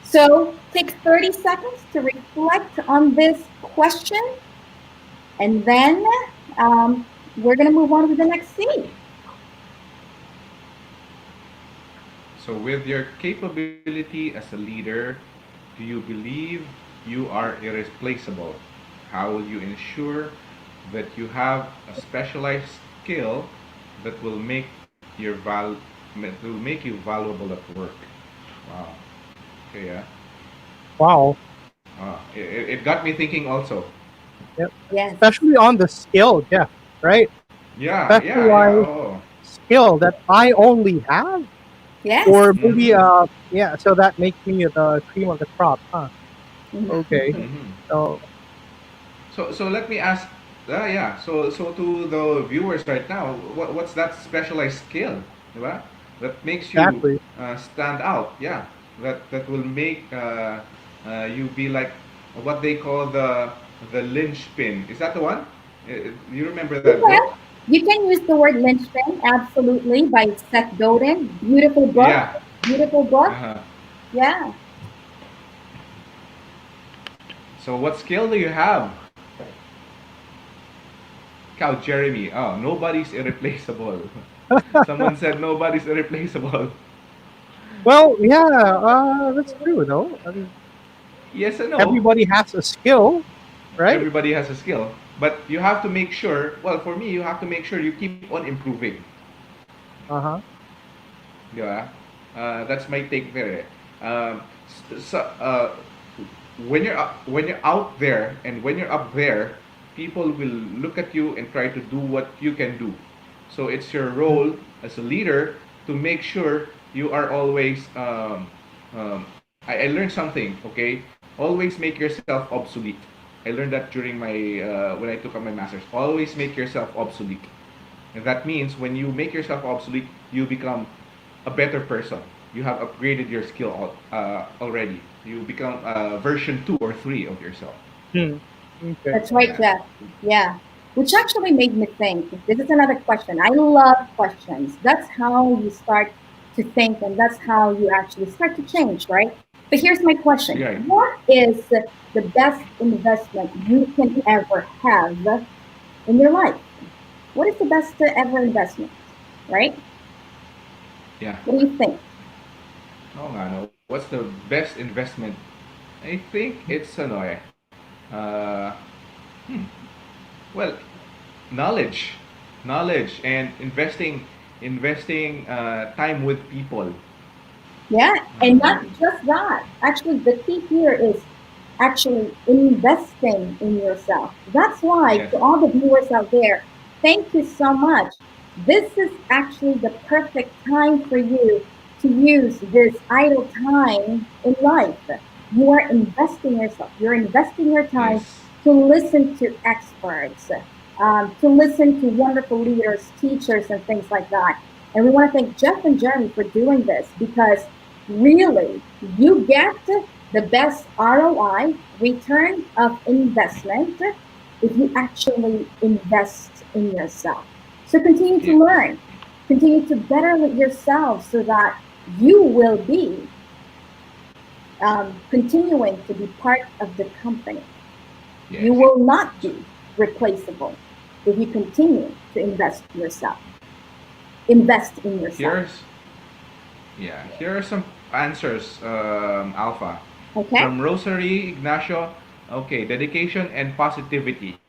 So take 30 seconds to reflect on this question, and then we're going to move on to the next C. So, with your capability as a leader, do you believe you are irreplaceable? How will you ensure that you have a specialized skill that will make will make you valuable at work? Wow. Okay, yeah. Wow. It got me thinking also. Yep. Yes. Especially on the skill, Jeff, right? Yeah, yeah, yeah. Specialized Oh, skill that I only have. Yes. Or maybe Mm-hmm. yeah, so that makes me the cream of the crop, huh? Okay. Mm-hmm. So So let me ask. Yeah. So to the viewers right now, what's that specialized skill, diba? That makes you exactly. stand out. Yeah. That will make you be like what they call the linchpin. Is that the one? You remember that book? Well, you can use the word linchpin, absolutely, by Seth Godin. Beautiful book. Yeah. Beautiful book. Uh-huh. Yeah. So what skill do you have? Cow Jeremy. Oh, nobody's irreplaceable. Someone said nobody's irreplaceable. Well, yeah, that's true though. I mean, Yes and no. everybody has a skill, right? Everybody has a skill, but you have to make sure. Well, for me, you have to make sure you keep on improving. Uh-huh. Yeah, that's my take there. So, when you're out there and when you're up there, people will look at you and try to do what you can do. So it's your Mm. role as a leader to make sure you are always. I learned something. Okay, always make yourself obsolete. I learned that during my when I took up my masters. Always make yourself obsolete. And that means when you make yourself obsolete, you become a better person. You have upgraded your skill already. You become version 2 or 3 of yourself. Hmm. Okay. That's right, Yeah. Jeff. Yeah. Which actually made me think. This is another question. I love questions. That's how you start to think, and that's how you actually start to change, right? But here's my question: Right. what is the best investment you can ever have in your life? What is the best ever investment, right? Yeah. What do you think? Oh, nga, no. What's the best investment? I think it's ano eh. Uh, hmm. Well, knowledge, knowledge, and investing time with people. Yeah, and Uh, not just that. Actually, the key here is actually investing in yourself. That's why, yes. to all the viewers out there, thank you so much. This is actually the perfect time for you to use this idle time in life. You are investing yourself, you're investing your time Yes. to listen to experts, to listen to wonderful leaders, teachers, and things like that. And we want to thank Jeff and Jeremy for doing this because really you get the best ROI, return of investment, if you actually invest in yourself. So continue to Yes. learn, continue to better yourself so that you will be continuing to be part of the company. You Yes. will not So be replaceable if you continue to invest yourself. Invest in yourself. here's yeah. Here are some answers, Alpha, Okay? from Rosary Ignacio. Okay, dedication and positivity.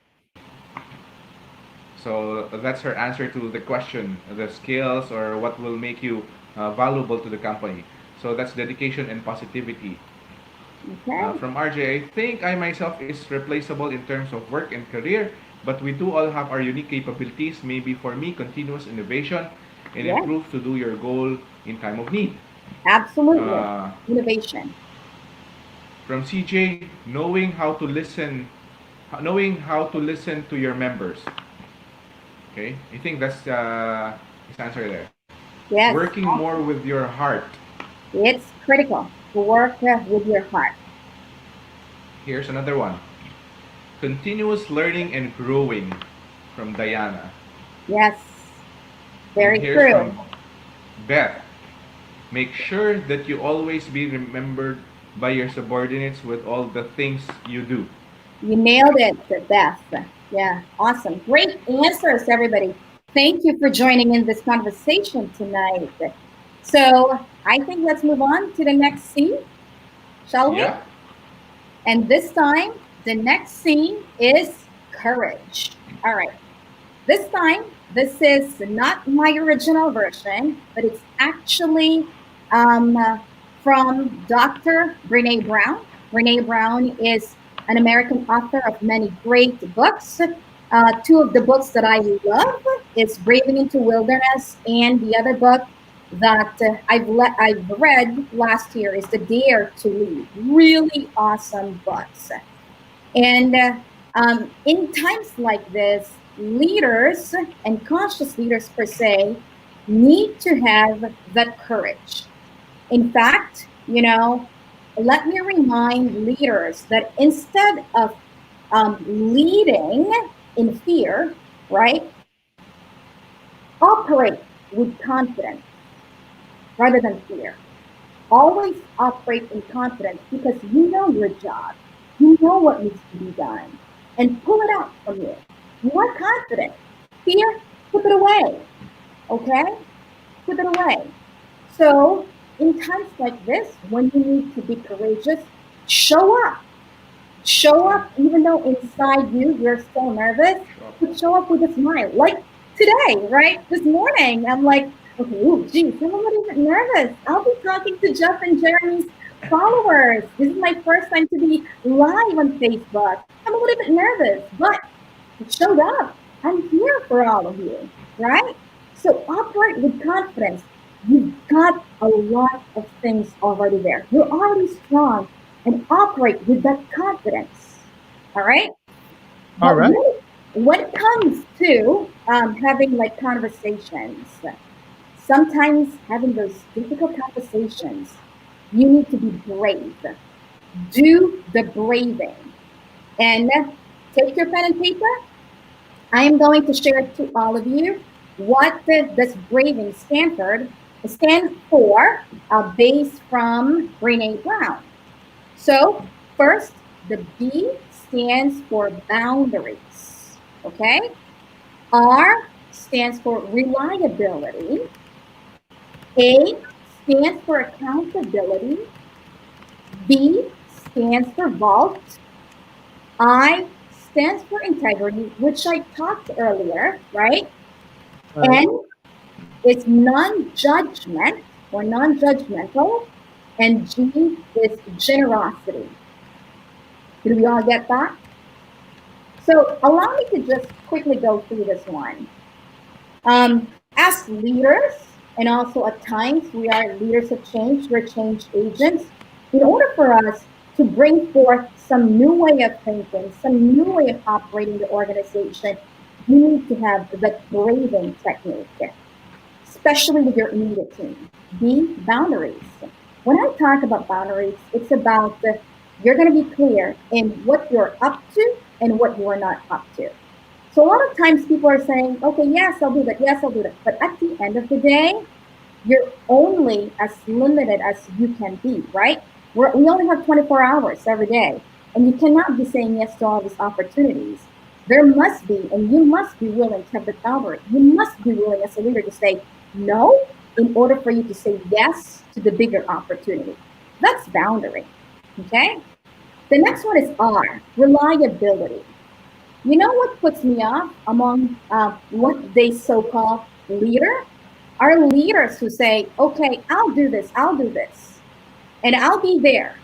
So that's her answer to the question, the skills or what will make you valuable to the company. So that's dedication and positivity. Okay. From RJ, I think I myself is replaceable in terms of work and career, but we do all have our unique capabilities. Maybe for me, continuous innovation and Yeah, improve to do your goal in time of need. absolutely. Uh, Innovation. from CJ, knowing how to listen to your members. Okay, I think that's his answer there. Yes, Working more with your heart. it's critical to work with your heart. Here's another one. Continuous learning and growing from Diana. Yes, And very here's true. from Beth. Make sure that you always be remembered by your subordinates with all the things you do. You nailed it, Beth. Yeah, awesome. Great answers, everybody. Thank you for joining in this conversation tonight. So I think let's move on to the next scene, shall we? Yeah? And this time, the next scene is courage. All right. This time, this is not my original version, but it's actually um, from Dr. Brene Brown. Brene Brown is an American author of many great books. Two of the books that I love is Braving into Wilderness, and the other book, that I've read last year is the Dare to Lead. Really awesome books. And in times like this, leaders and conscious leaders per se need to have that courage. In fact, let me remind leaders that instead of leading in fear, right, operate with confidence rather than fear. Always operate in confidence because you know your job. You know what needs to be done. And pull it out from you. You are confident. Fear, put it away. Okay? Put it away. So, in times like this, when you need to be courageous, show up. Show up even though inside you you're still nervous, but show up with a smile. Like today, right? This morning, I'm like, okay, ooh, geez, I'm a little bit nervous. I'll be talking to Jeff and Jeremy's followers. This is my first time to be live on Facebook. I'm a little bit nervous, but it showed up. I'm here for all of you, right? So operate with confidence. You've got a lot of things already there. You're already strong and operate with that confidence. All right. All But right. when it comes to having like conversations, sometimes having those difficult conversations, you need to be brave. Do the braving and take your pen and paper. I am going to share to all of you what this braving stand for, based from Brene Brown. So first, the B stands for boundaries. Okay. R stands for reliability. A stands for accountability. V stands for vault. I stands for integrity, which I talked earlier, right? Right. N is non-judgment or non-judgmental, and G is generosity. Did we all get that? So allow me to just quickly go through this one. As leaders, and also at times we are leaders of change, we're change agents. In order for us to bring forth some new way of thinking, some new way of operating the organization, you need to have the braving technique, especially with your immediate team. B, boundaries. When I talk about boundaries, it's about you're going to be clear in what you're up to and what you are not up to. So a lot of times people are saying, okay, yes, I'll do that. Yes, I'll do that. But at the end of the day, you're only as limited as you can be, right? We only have 24 hours every day. And you cannot be saying yes to all these opportunities. There must be, and you must be willing to have the boundary. You must be willing as a leader to say no in order for you to say yes to the bigger opportunity. That's boundary. Okay? The next one is R, reliability. You know what puts me off among what they so-called leader are leaders who say, okay, I'll do this, and I'll be there.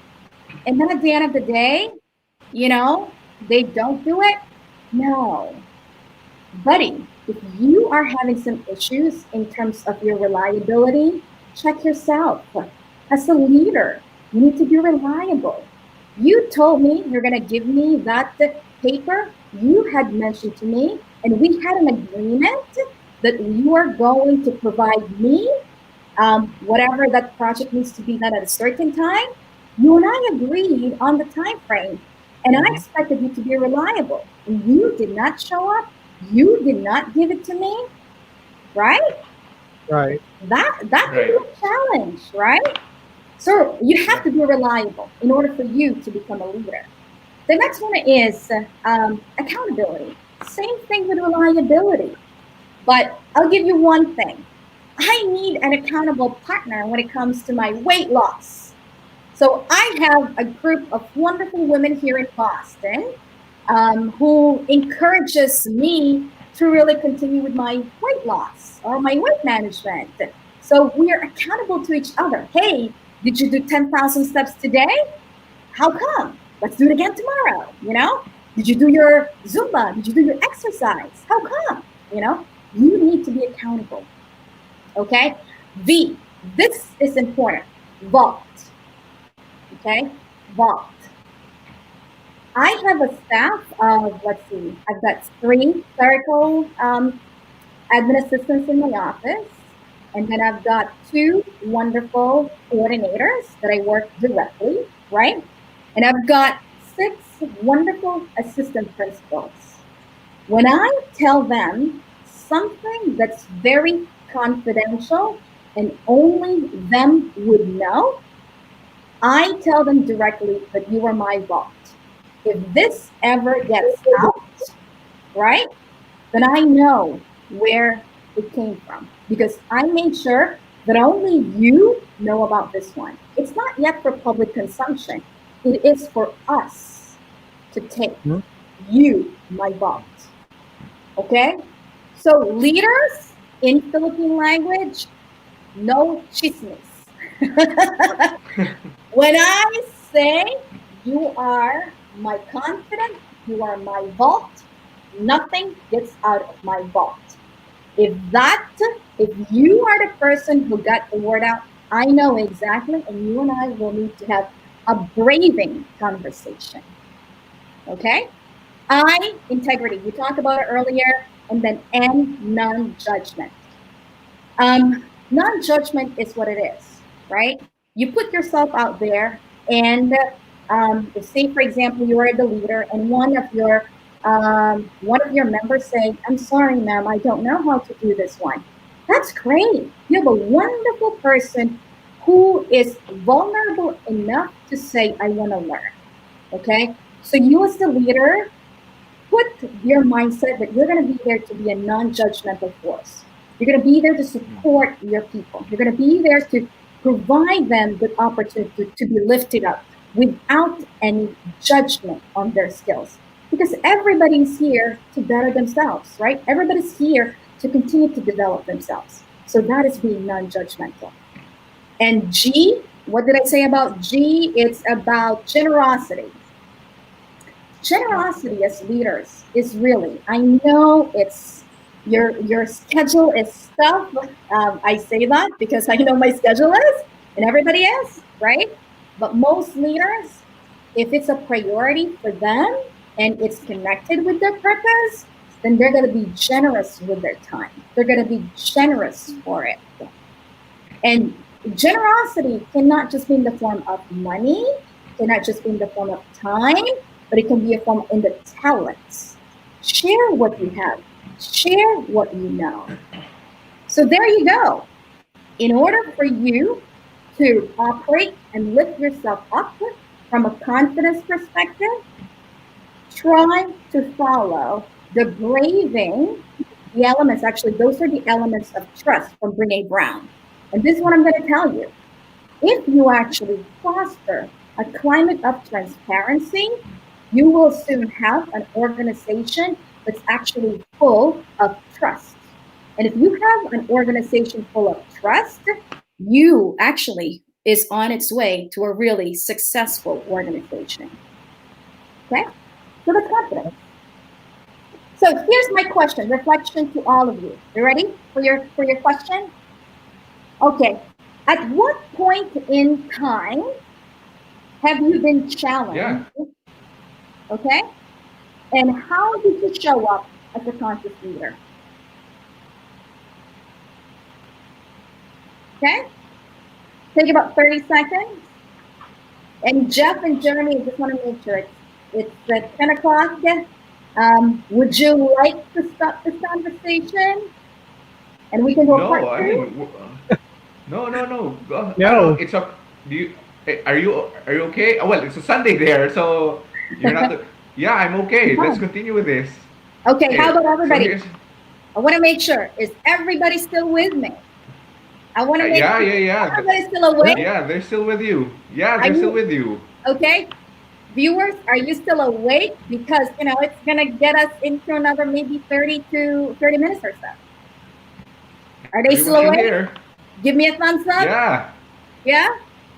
And then at the end of the day, you know, they don't do it. No, buddy, if you are having some issues in terms of your reliability, check yourself. As a leader, you need to be reliable. You told me you're going to give me that paper you had mentioned to me, and we had an agreement that you are going to provide me whatever that project needs to be done at a certain time. You and I agreed on the time frame, and I Mhm. expected you to be reliable. And you did not show up. You did not give it to me, right? Right. That could be Right. a challenge, right? So you have Yeah. to be reliable in order for you to become a leader. The next one is accountability. Same thing with reliability. But I'll give you one thing. I need an accountable partner when it comes to my weight loss. So I have a group of wonderful women here in Boston who encourages me to really continue with my weight loss or my weight management. So we are accountable to each other. Hey, did you do 10,000 steps today? How come? Let's do it again tomorrow. Did you do your Zumba? Did you do your exercise? How come? You need to be accountable. Okay. V, This is important. Vault. Okay? Vault. I have a staff of, let's see, I've got 3 clerical admin assistants in my office. And then I've got 2 wonderful coordinators that I work directly, right? And I've got 6 wonderful assistant principals. When I tell them something that's very confidential and only them would know, I tell them directly that you are my vault. If this ever gets out, right, then I know where it came from because I made sure that only you know about this one. It's not yet for public consumption. It is for us to take. You, my vault. Okay? So leaders in Philippine language, no chismes. When I say you are my confidant, you are my vault, nothing gets out of my vault. If you are the person who got the word out, I know exactly, and you and I will need to have a braving conversation. Okay? I, integrity. We talked about it earlier, and then N, non-judgment. Non-judgment is what it is, right? You put yourself out there, and if, say, for example, you are the leader, and one of your members say, "I'm sorry, ma'am, I don't know how to do this one." That's great. You have a wonderful person who is vulnerable enough to say, "I want to learn." Okay, so you as the leader put your mindset that you're going to be there to be a non-judgmental force. You're going to be there to support your people. You're going to be there to provide them with opportunity to be lifted up without any judgment on their skills. Because everybody's here to better themselves, right? Everybody's here to continue to develop themselves. So that is being non-judgmental. And G, what did I say about G? It's about generosity. Generosity as leaders is really, I know it's your schedule is stuff. I say that because I know my schedule is, and everybody is, right? But most leaders, if it's a priority for them and it's connected with their purpose, then they're going to be generous with their time. They're going to be generous for it. And generosity cannot just be in the form of money, cannot just be in the form of time, but it can be a form in the talents. Share what you have. Share what you know. So there you go. In order for you to operate and lift yourself up from a confidence perspective, try to follow the braving, the elements. Actually, those are the elements of trust from Brene Brown. And this is what I'm going to tell you. If you actually foster a climate of transparency, you will soon have an organization that's actually full of trust. And if you have an organization full of trust, you actually is on its way to a really successful organization. Okay? So that's confidence. So here's my question, reflection to all of you. You ready for your question? Okay. At what point in time have you been challenged? Yeah. Okay? And how did you show up as a conscious leader? Okay? Take about 30 seconds. And Jeff and Jeremy, I just want to make sure it's at 10 o'clock. Would you like to stop this conversation? And we can go part 2? No, I mean, no. No. It's a. Do you? Are you okay? Oh, well, it's a Sunday there, so you're not. Yeah, I'm okay. Let's continue with this. Okay, how about everybody? So I want to make sure. Is everybody still with me? I want to make sure everybody's still awake. Yeah, they're still with you. Yeah, they're still with you. Okay. Viewers, are you still awake? Because, it's going to get us into another maybe 30 to 30 minutes or so. Are they still awake? Here. Give me a thumbs up. Yeah. Yeah?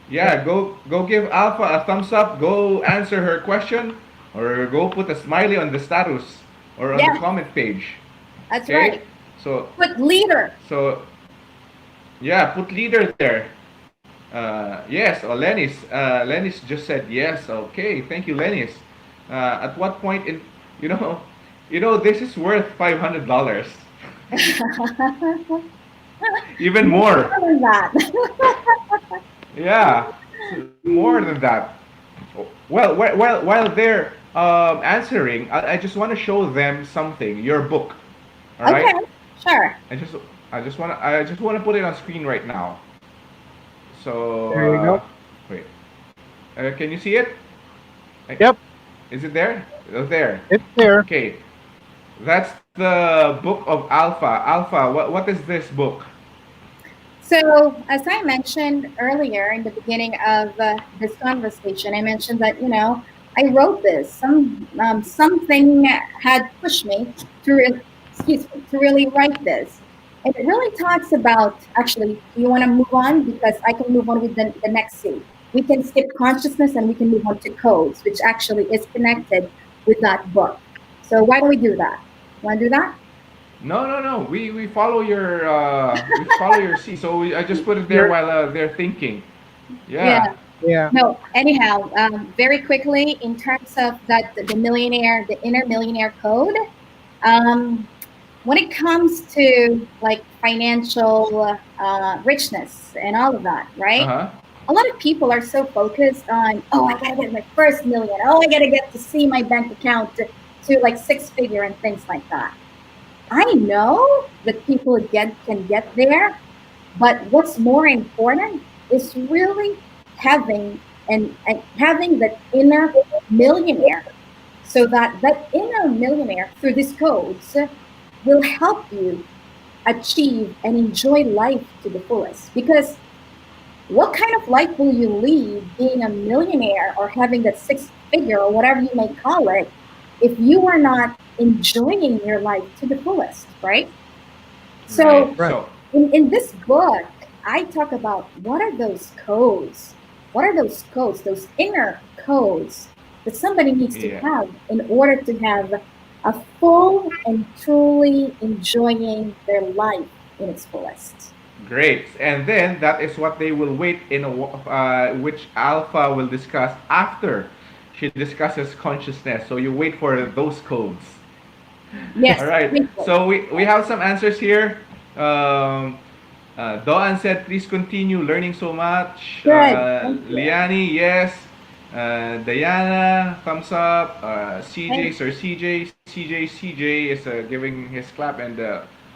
Yeah, go give Alpha a thumbs up. Go answer her question, or go put a smiley on the status or on the comment page. That's right. So put leader. So Yeah, put leader there. Yes, oh, Lennis just said yes. Okay, thank you, Lennis. At what point in, you know, this is worth $500, even more. More than that. Yeah, more than that. Well, while they're answering, I just want to show them something. Your book, all Okay, right? sure. I just I just want to put it on screen right now. So There you go. wait, can you see it? I- Yep, Is it there? Oh, there. it's there. Okay, that's the book of Alpha. Alpha, what is this book? So, as I mentioned earlier in the beginning of this conversation, I mentioned that I wrote this. Something had pushed me to to really write this, and it really talks about. Actually, do you want to move on? Because I can move on with the next C. We can skip consciousness and we can move on to codes, which actually is connected with that book. So why don't we do that? Want to do that? No, no, no. We follow your C. So I just put it there You're while they're thinking. Yeah. Yeah. yeah. No, anyhow, very quickly, in terms of that, the millionaire, the inner millionaire code, um, when it comes to like financial richness and all of that, Uh right? huh. A lot of people are so focused on, oh, I gotta get my first million. Oh, I gotta get to see my bank account to like six figure and things like that. I know that people can get there, but what's more important is really having and having that inner millionaire, so that that inner millionaire through these codes will help you achieve and enjoy life to the fullest. Because what kind of life will you lead being a millionaire or having that six figure or whatever you may call it if you are not enjoying your life to the fullest, right? Right. So Right. So in this book, I talk about what are those codes? What are those codes, those inner codes that somebody needs to yeah. have in order to have a full and truly enjoying their life in its fullest? Great. And then that is what they will wait in which Alpha will discuss after she discusses consciousness. So you wait for those codes. All Yes, right. thank you. So we have some answers here. Um, Doan said, please continue learning so much. Good, thank you. Liani, yes. Diana, thumbs up. CJ, Thank, Sir CJ is giving his clap and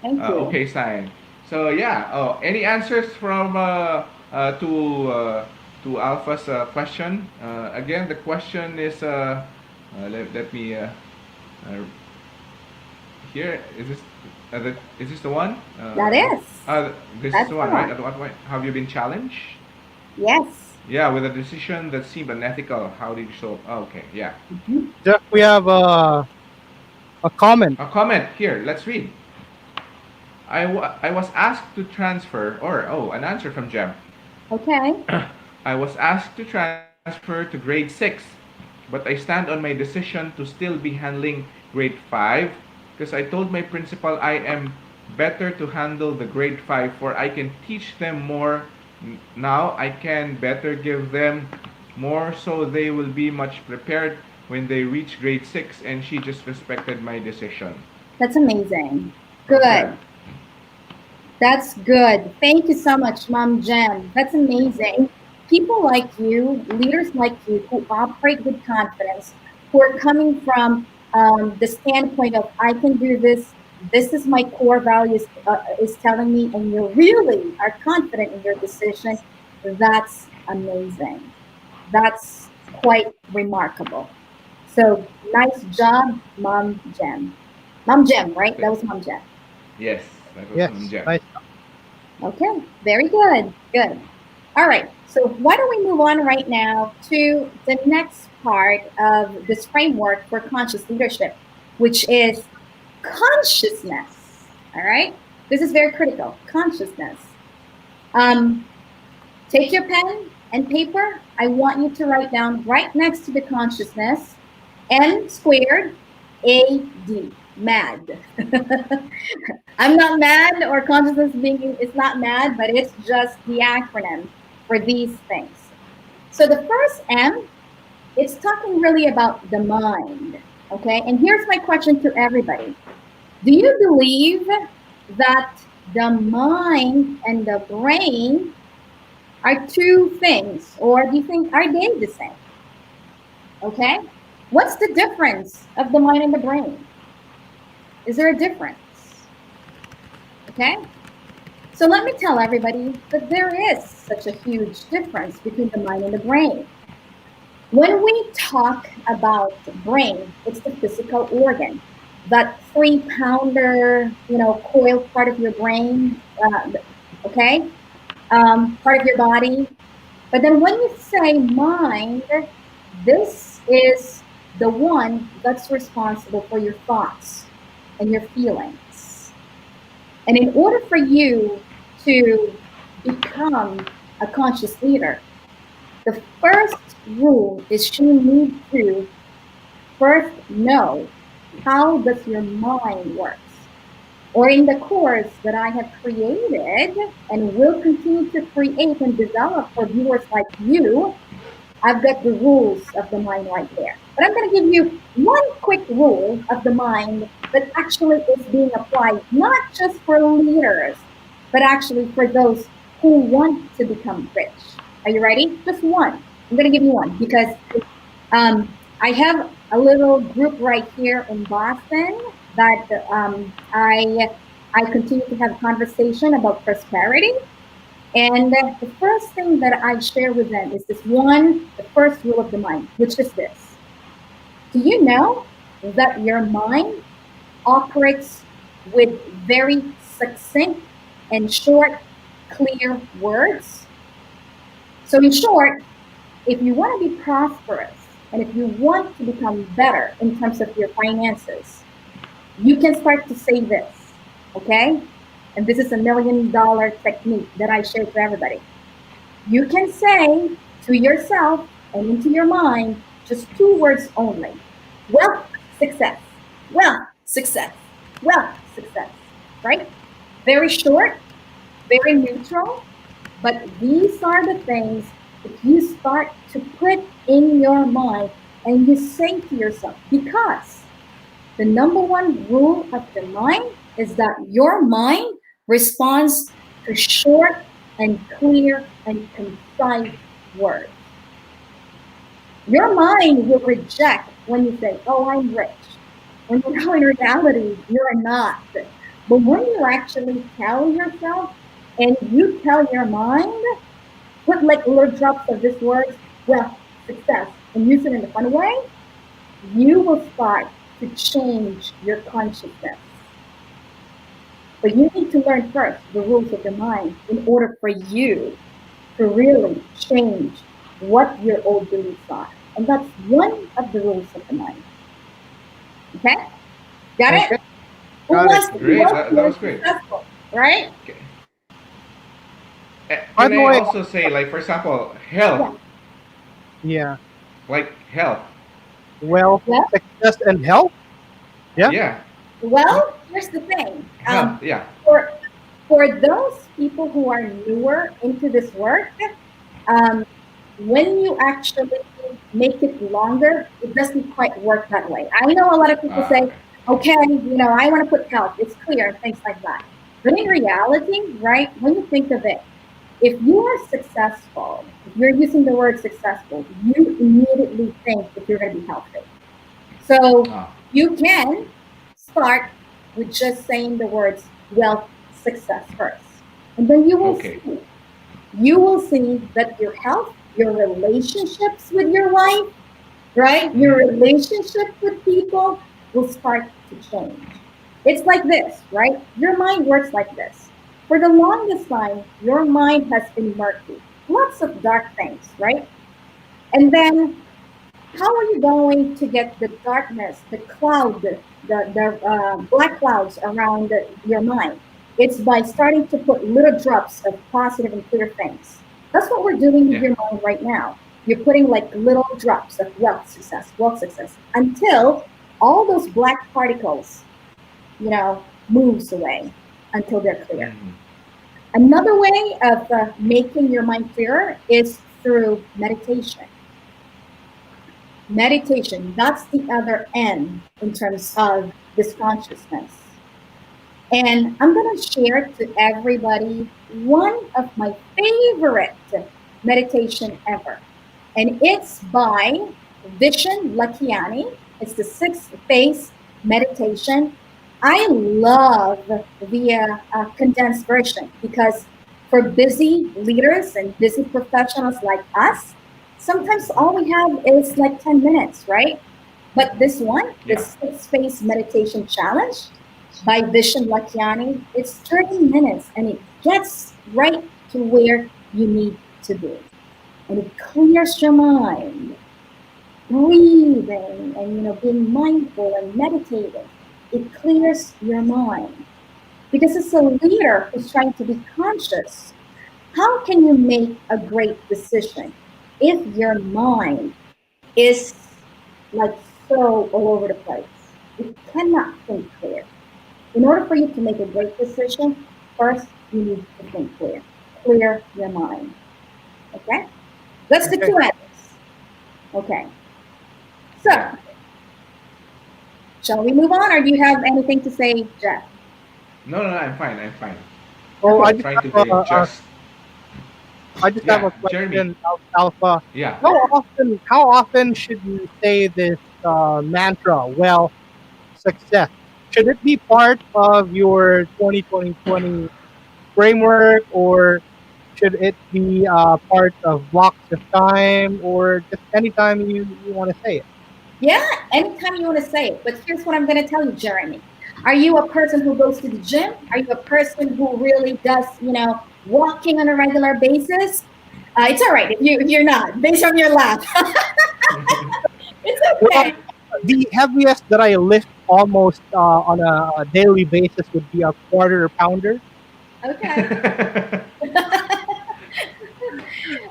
thank you. okay sign. So yeah. Oh, any answers from to Alpha's question? Again, the question is. Let me here. Is this the one? That is. This is That's the the one, right? one. At what point have you been challenged? Yes. Yeah, with a decision that seemed unethical. How did you show? Oh, okay, yeah. Mhm. Jeff, we have a comment. A comment here. Let's read. I was asked to transfer, or oh, an answer from Jem. Okay. I was asked to transfer to grade 6, but I stand on my decision to still be handling grade 5 because I told my principal I am better to handle the grade 5 for I can teach them more now. I can better give them more so they will be much prepared when they reach grade 6, and she just respected my decision. That's amazing. From Jem. Good. That's good. Thank you so much, Mom Jen. That's amazing. People like you, leaders like you, who operate with confidence, who are coming from the standpoint of I can do this. This is my core values is telling me, and you really are confident in your decision. That's amazing. That's quite remarkable. So nice job, Mom Jen. Mom Jen, right? That was Mom Jen. Yes, that was from Yes, Jem. nice. Okay, very good. Good. All right. So why don't we move on right now to the next part of this framework for conscious leadership, which is consciousness. All right. This is very critical. Consciousness. Um, take your pen and paper. I want you to write down right next to the consciousness N squared AD. mad. I'm not mad, or consciousness being is not mad, but it's just the acronym for these things. So the first M, it's talking really about the mind. Okay, and here's my question to everybody. Do you believe that the mind and the brain are two things, or do you think are they the same? Okay, what's the difference of the mind and the brain? Is there a difference? Okay, so let me tell everybody that there is such a huge difference between the mind and the brain. When we talk about the brain, it's the physical organ, that 3-pounder, coiled part of your brain, okay, part of your body. But then when you say mind, this is the one that's responsible for your thoughts and your feelings. And in order for you to become a conscious leader, the first rule is you need to first know how does your mind works. Or in the course that I have created and will continue to create and develop for viewers like you, I've got the rules of the mind right there. But I'm going to give you one quick rule of the mind that actually is being applied not just for leaders, but actually for those who want to become rich. Are you ready? Just one. I'm going to give you one because I have a little group right here in Boston that I continue to have conversation about prosperity. And the first thing that I share with them is this one, the first rule of the mind, which is this. Do you know that your mind operates with very succinct and short, clear words? So in short, if you want to be prosperous and if you want to become better in terms of your finances, you can start to say this, okay? And this is a $1 million technique that I share to everybody. You can say to yourself and into your mind just 2 words only. Wealth, success. Wealth, success. Wealth, success. Right? Very short, very neutral, but these are the things that you start to put in your mind and you say to yourself, because the number one rule of the mind is that your mind responds to short and clear and concise words. Your mind will reject when you say, oh, I'm rich. When you know in reality, you're not. But when you actually tell yourself and you tell your mind, put like little drops of this word, well, success, and use it in a fun way, you will start to change your consciousness. But you need to learn first the rules of the mind in order for you to really change what your old beliefs are. And that's one of the rules of the mind. Okay? Got Okay. it? Who Got it. wants to Great. That be more was great. successful? Right? Okay. By Can the I way, also say, like, for example, health? yeah, Like health. wealth, Yeah. success, and health. Yeah. Yeah. Well, here's the thing. Health. Yeah. For those people who are newer into this work, um, when you actually make it longer, it doesn't quite work that way. I know a lot of people say, Okay. okay, I want to put health, it's clear, and things like that. But in reality, right, when you think of it, if you are successful, if you're using the word successful, you immediately think that you're going to be healthy. So Ah. you can start with just saying the words wealth, success first. And then Okay. you will see that your health, your relationships with your wife, right? Your relationship with people will start to change. It's like this, right? Your mind works like this. For the longest time, your mind has been murky, lots of dark things, right? And then how are you going to get the darkness, the cloud, the black clouds around your mind? It's by starting to put little drops of positive and clear things. That's what we're doing with Yeah. your mind right now. You're putting like little drops of wealth, success, until all those black particles moves away until they're clear. Mhm. Another way of making your mind clearer is through meditation. Meditation, that's the other end in terms of this consciousness. And I'm going to share to everybody one of my favorite meditation ever. And it's by Vishen Lakiani. It's the 6 phase meditation. I love the condensed version because for busy leaders and busy professionals like us, sometimes all we have is like 10 minutes, right? But this one, the Yeah. 6 phase meditation challenge by Vishen Lakiani, it's 30 minutes and it gets right to where you need to be. And it clears your mind. Breathing and being mindful and meditating, it clears your mind. Because as a leader who's trying to be conscious, how can you make a great decision if your mind is like so all over the place? You cannot think clear. In order for you to make a great decision, first you need to think clear. Clear your mind. Okay? That's the Okay. 2 ends. Okay. So, Yeah. shall we move on, or do you have anything to say, Jeff? No, no, no, I'm fine. I'm fine. Oh, Okay. I I'm just trying to have be just. a Yeah, Jeremy. question, Alpha. Yeah. How often should you say this mantra? Well, success. Should it be part of your 2020 framework, or should it be part of blocks of time, or just anytime you want to say it? Yeah, anytime you want to say it. But here's what I'm going to tell you, Jeremy. Are you a person who goes to the gym? Are you a person who really does, walking on a regular basis? It's all right if you're not, based on your laugh. It's Well, okay. the heaviest that I lift almost on a daily basis would be a quarter pounder Okay.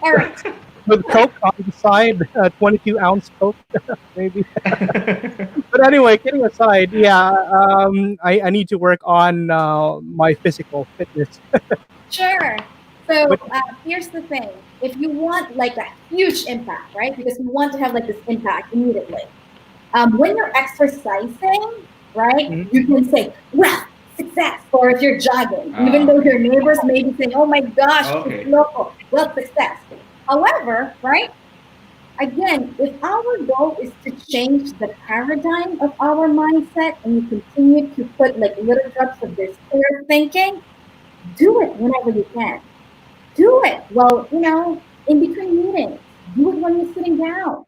All right. with Coke on the side, 22-ounce Coke, maybe. But anyway, kidding aside, yeah, I need to work on my physical fitness. Sure. So But here's the thing. If you want like a huge impact, right? Because we want to have like this impact immediately. When you're exercising, right, mhm, you can say, well, success. Or if you're jogging, even though Okay. your neighbors may be saying, oh my gosh, it's Okay. local, well, success. However, right, again, if our goal is to change the paradigm of our mindset and you continue to put like little drops of this clear thinking, do it whenever you can. Do it while, in between meetings. Do it when you're sitting down.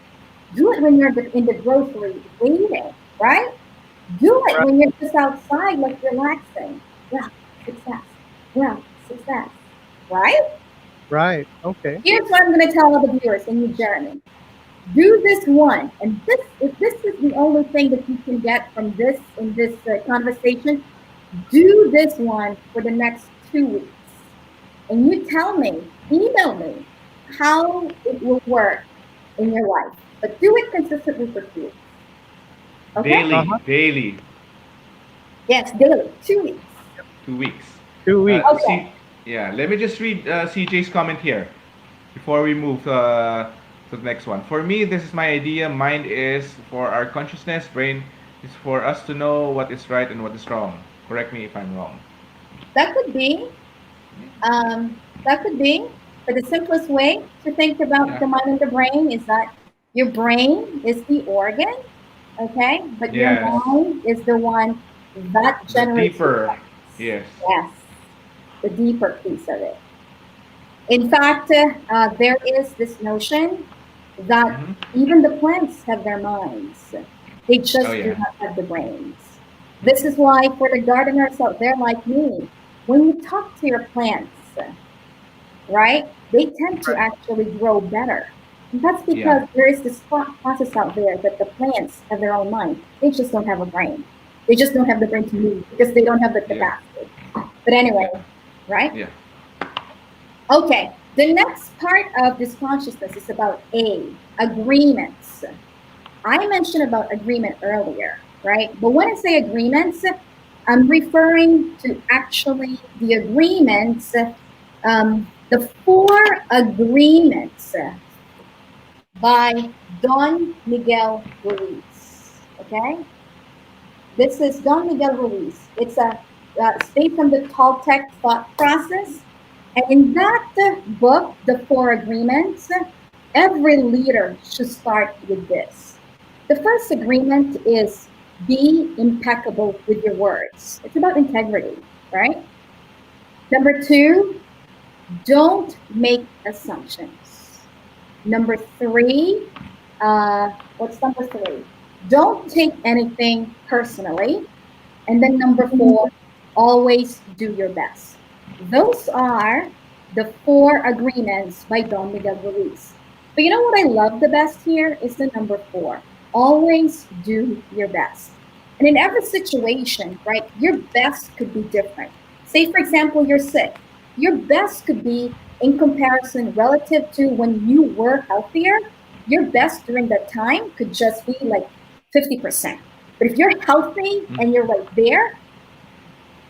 Do it when you're in the grocery waiting, right? Do it right, when you're just outside, like relaxing. Yeah, success. Yeah, success. Right? right, okay, Here's what I'm going to tell all the viewers and you, Jeremy. Do this one, and this if this is the only thing that you can get from this in this conversation, do this one for the next 2 weeks, and you tell me, email me how it will work in your life. But do it consistently for 2 weeks. Okay? uh-huh, Daily. Daily. Yes, daily, 2 weeks. 2 weeks. 2 weeks. Okay. See, yeah. Let me just read CJ's comment here before we move to the next one. For me, this is my idea. Mind is for our consciousness. Brain is for us to know what is right and what is wrong. Correct me if I'm wrong. That could be. That could be. But the simplest way to think about Yeah. the mind and the brain is that your brain is the organ, okay? But your Yes. mind is the one that The generates the deeper. thoughts. Yes. Yes, the deeper piece of it. In fact, there is this notion that Mm-hmm. even the plants have their minds. They Oh just do yeah. not have the brains. This is why, for the gardeners out there like me, when you talk to your plants, right, they tend to actually grow better. And that's Yeah. because there is this thought process out there that the plants have their own mind. They just don't have a brain. They just don't have the brain to move because they don't have the Yeah. capacity. But anyway, Yeah. right? Yeah. Okay, the next part of this consciousness is about agreements. I mentioned about agreement earlier, right? But when I say agreements, I'm referring to actually the agreements, the four agreements by Don Miguel Ruiz. Okay, this is Don Miguel Ruiz. It's based on the Toltec thought process, and in that book, the four agreements, every leader should start with this. The first agreement is be impeccable with your words. It's about integrity, right? Number two, don't make assumptions. Number three, what's number three? Don't take anything personally. And then number four, always do your best. Those are the four agreements by Don Miguel Ruiz. But you know what I love the best here is the number four. Always do your best. And in every situation, right, your best could be different. Say, for example, you're sick. Your best could be in comparison relative to when you were healthier. Your best during that time could just be like 50%. But if you're healthy and you're right there,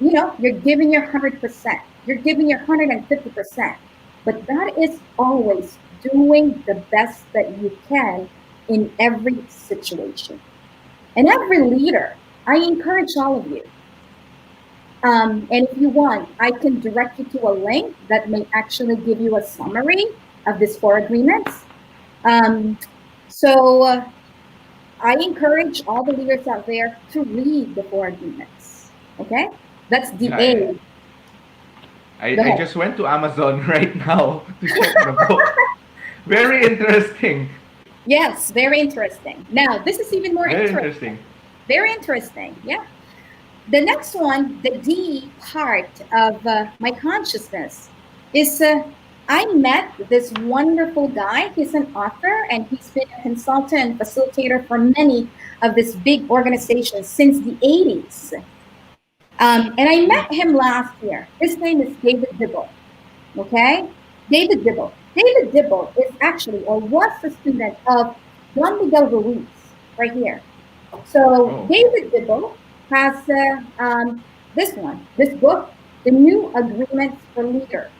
you're giving your 100%. You're giving your 150%. But that is always doing the best that you can in every situation. And every leader, I encourage all of you. And if you want, I can direct you to a link that may actually give you a summary of these four agreements. So I encourage all the leaders out there to read the four agreements. Okay? That's the Yeah, A. Go I ahead. just went to Amazon right now to check the book. Very interesting. Yes, very interesting. Now, this is even more Very interesting. interesting. Very interesting. Yeah. The next one, the D part of my consciousness, is I met this wonderful guy. He's an author and he's been a consultant and facilitator for many of these big organizations since the 80s. And I met him last year. His name is David Dibble. Okay? David Dibble. David Dibble is actually or was a student of Juan Miguel Ruiz, right here. So Oh, David Dibble has this book, The New Agreements for Leaders.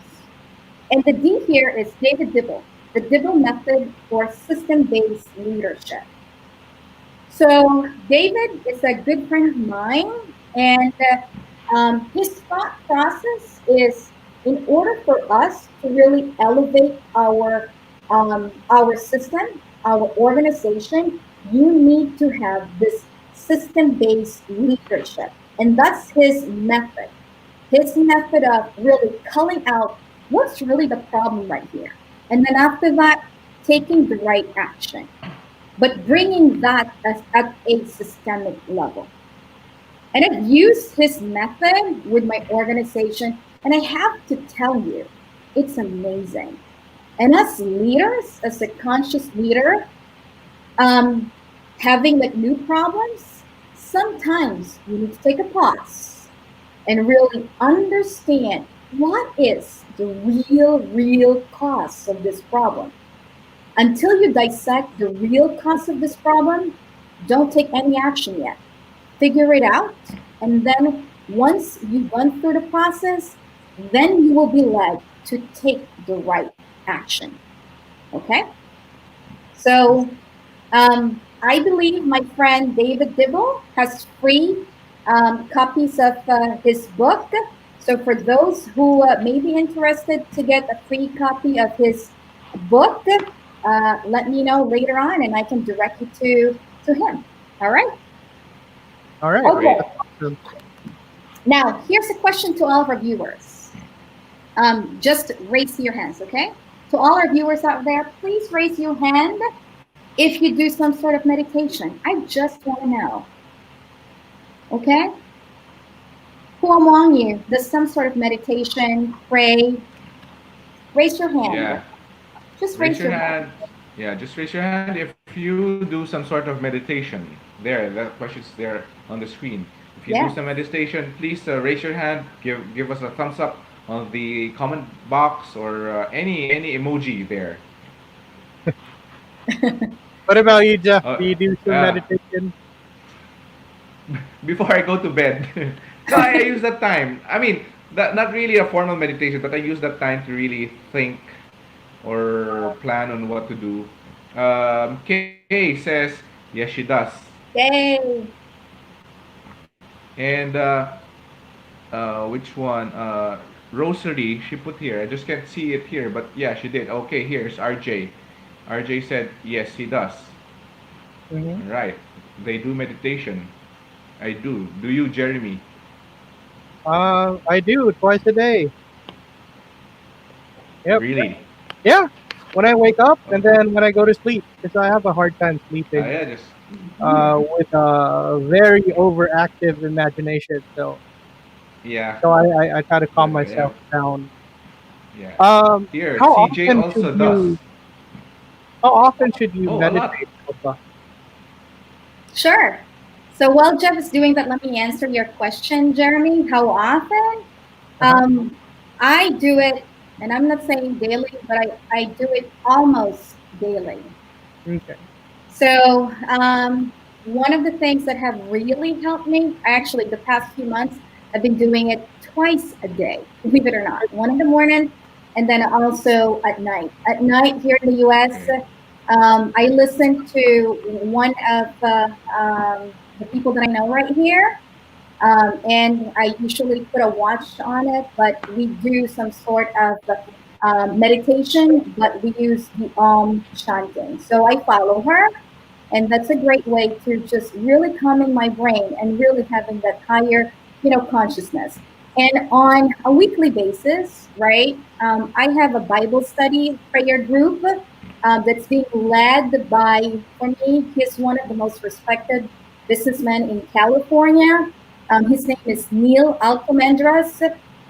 And the D here is David Dibble, the Dibble Method for System-Based Leadership. So David is a good friend of mine, and his thought process is in order for us to really elevate our system, our organization, you need to have this system-based leadership, and that's his method. His method of really culling out what's really the problem right here, and then after that, taking the right action but bringing that as at a systemic level. And I've used his method with my organization, and I have to tell you, it's amazing. And as leaders, as a conscious leader, um, having like new problems, sometimes you need to take a pause and really understand what is the real cause of this problem. Until you dissect the real cause of this problem, don't take any action yet. Figure it out, and then once you've gone through the process, then you will be led to take the right action. Okay? So I believe my friend David Dibble has free copies of his book. So for those who may be interested to get a free copy of his book, let me know later on, and I can direct you to him. All right. All right. Okay. great. Awesome. Now here's a question to all of our viewers. Just raise your hands, okay? To all our viewers out there, please raise your hand if you do some sort of meditation. I just want to know. Okay? Who among you does some sort of meditation, pray? Raise your hand. Yeah. Just Raise raise your your hand. hand. Yeah, just raise your hand if you do some sort of meditation. There, that question's there on the screen. If you do Yeah. some meditation, please raise your hand. Give us a thumbs up on the comment box or any emoji there. What about you, Jeff? Uh, Do you do some uh, meditation? before I go to bed, No, I use that time. I mean, not really a formal meditation, but I use that time to really think or plan on what to do. Kay says, yes, she does. Yay. And which one? Rosary, she put here. I just can't see it here, but yeah, she did. Okay, here's RJ. RJ said, yes, he does. Hmm. Right. They do meditation. I do. Do you, Jeremy? I do twice a day. Yep. Really? Yeah. When I wake up and Okay. then when I go to sleep, because I have a hard time sleeping Yeah, just yeah, with a very overactive imagination. yeah, I try to calm yeah, myself down. yeah. Um, Here, how CJ often also should does. you how often should you Oh, a lot. meditate, Opa? Sure. So while Jeff is doing that, let me answer your question, Jeremy. How often? Uh-huh. Um, I do it, and I'm not saying daily, but I do it almost daily. Okay. So one of the things that have really helped me, actually, the past few months, I've been doing it twice a day, believe it or not. One in the morning, and then also at night. At night here in the U.S., Okay. I listen to one of the people that I know right here, and I usually put a watch on it, but we do some sort of meditation, but we use the chanting. So I follow her, and that's a great way to just really calming my brain and really having that higher, consciousness. And on a weekly basis, right? I have a Bible study prayer group that's being led by, for me, he's one of the most respected businessmen in California. His name is Neil Alcomendras,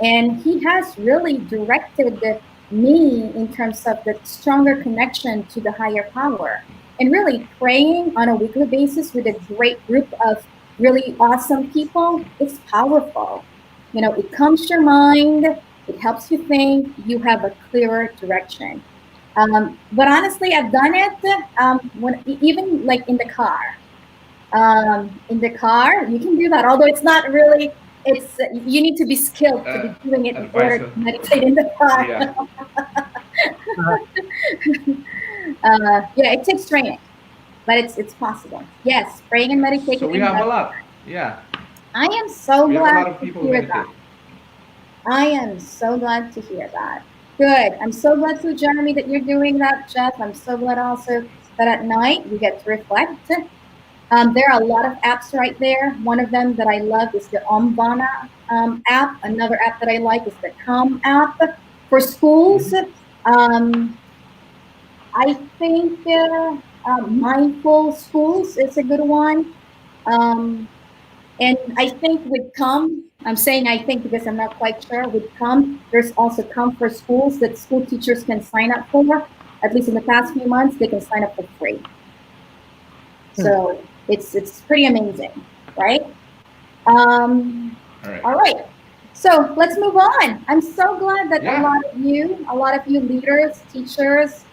and he has really directed me in terms of the stronger connection to the higher power and really praying on a weekly basis with a great group of really awesome people. It's powerful. It calms your mind, it helps you think, you have a clearer direction. But honestly, I've done it even like in the car. In the car, you can do that. Although it's not really, it's you need to be skilled to be doing it in Advice. order to meditate in the car. Yeah. Uh, Yeah, it takes training, but it's possible. Yes, praying and So we meditating. have a lot. Yeah. I am so We have a glad lot of to people who hear meditate. that. I am so glad to hear that. Good. I'm so glad to Jeremy that you're doing that, Jeff. I'm so glad also that at night you get to reflect. There are a lot of apps right there. One of them that I love is the Omvana app. Another app that I like is the Calm app for schools. Um, I think Mindful Schools is a good one. Um, and I think with Come, I'm saying I think because I'm not quite sure. With Come, there's also Come for Schools that school teachers can sign up for. At least in the past few months, they can sign up for free. hmm. So it's pretty amazing, right? Um, All right. all right. So let's move on. I'm so glad that Yeah. a lot of you leaders, teachers,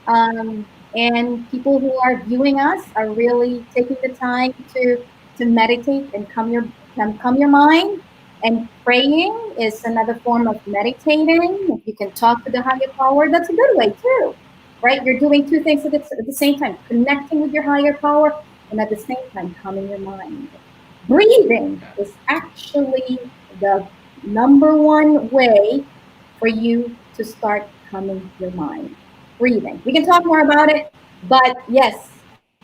and people who are viewing us are really taking the time to meditate and calm your mind. And praying is another form of meditating. If you can talk to the higher power, that's a good way too, right? You're doing two things at the same time, connecting with your higher power and at the same time calming your mind. Breathing is actually the number one way for you to start calming your mind. Breathing. We can talk more about it, but yes,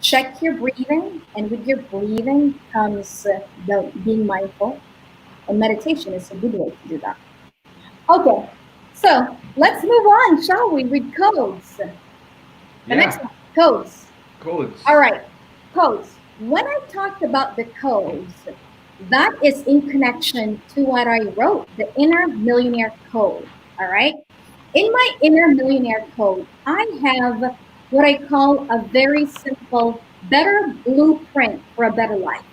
check your breathing, and with your breathing comes the being mindful, and meditation is a good way to do that. Okay, so let's move on, shall we, with codes? The next Yeah. one, codes. Codes. All right, codes. When I talked about the codes, that is in connection to what I wrote, the Inner Millionaire Code. All right. In my Inner Millionaire Code, I have what I call a very simple, better blueprint for a better life.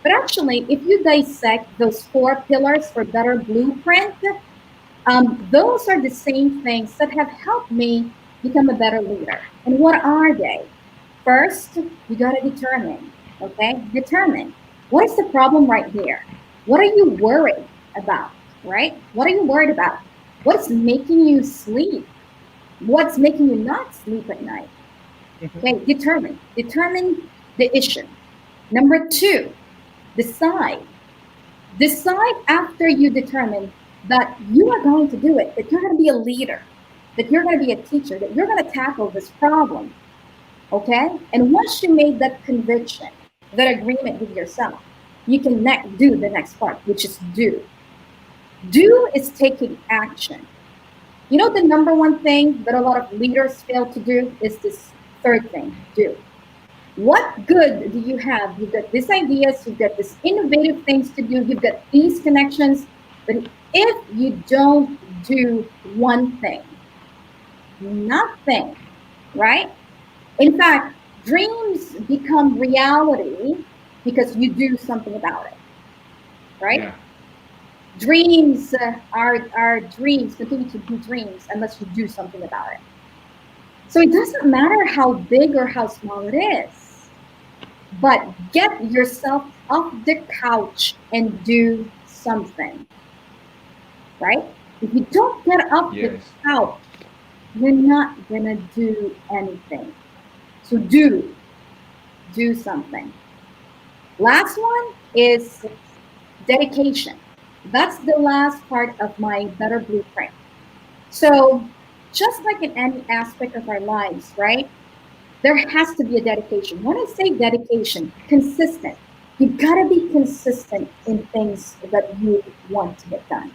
But actually, if you dissect those four pillars for better blueprint, those are the same things that have helped me become a better leader. And what are they? First, you got to determine, okay? Determine what is the problem right here? What are you worried about, right? What are you worried about? What's making you sleep? What's making you not sleep at night? Mhm. Okay, determine the issue. Number two, decide. Decide after you determine that you are going to do it, that you're going to be a leader, that you're going to be a teacher, that you're going to tackle this problem. Okay? And once you made that conviction, that agreement with yourself, you can do the next part, which is do. Do is taking action. You know, the number one thing that a lot of leaders fail to do is this third thing, do. What good do you have? You've got these ideas, you've got these innovative things to do, you've got these connections, but if you don't do one thing, nothing, right? In fact, dreams become reality because you do something about it, right? Yeah. Dreams are dreams, continue to be dreams unless you do something about it. So it doesn't matter how big or how small it is, but get yourself off the couch and do something, right? If you don't get off the Yes. couch, you're not gonna do anything. So do something. Last one is dedication. That's the last part of my better blueprint. So just like in any aspect of our lives, right? There has to be a dedication. When I say dedication, consistent. You've got to be consistent in things that you want to get done.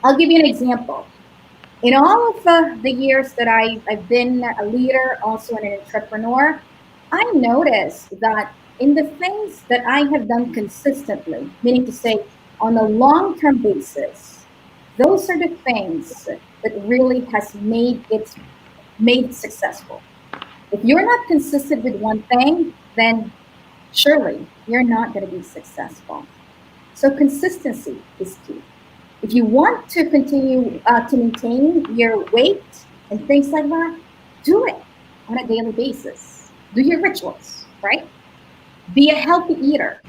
I'll give you an example. In all of the years that I've been a leader, also an entrepreneur, I noticed that in the things that I have done consistently, meaning to say on a long-term basis, those are the things that really has made successful. If you're not consistent with one thing, then surely you're not going to be successful. So consistency is key. If you want to continue to maintain your weight and things like that, do it on a daily basis. Do your rituals, right? Be a healthy eater,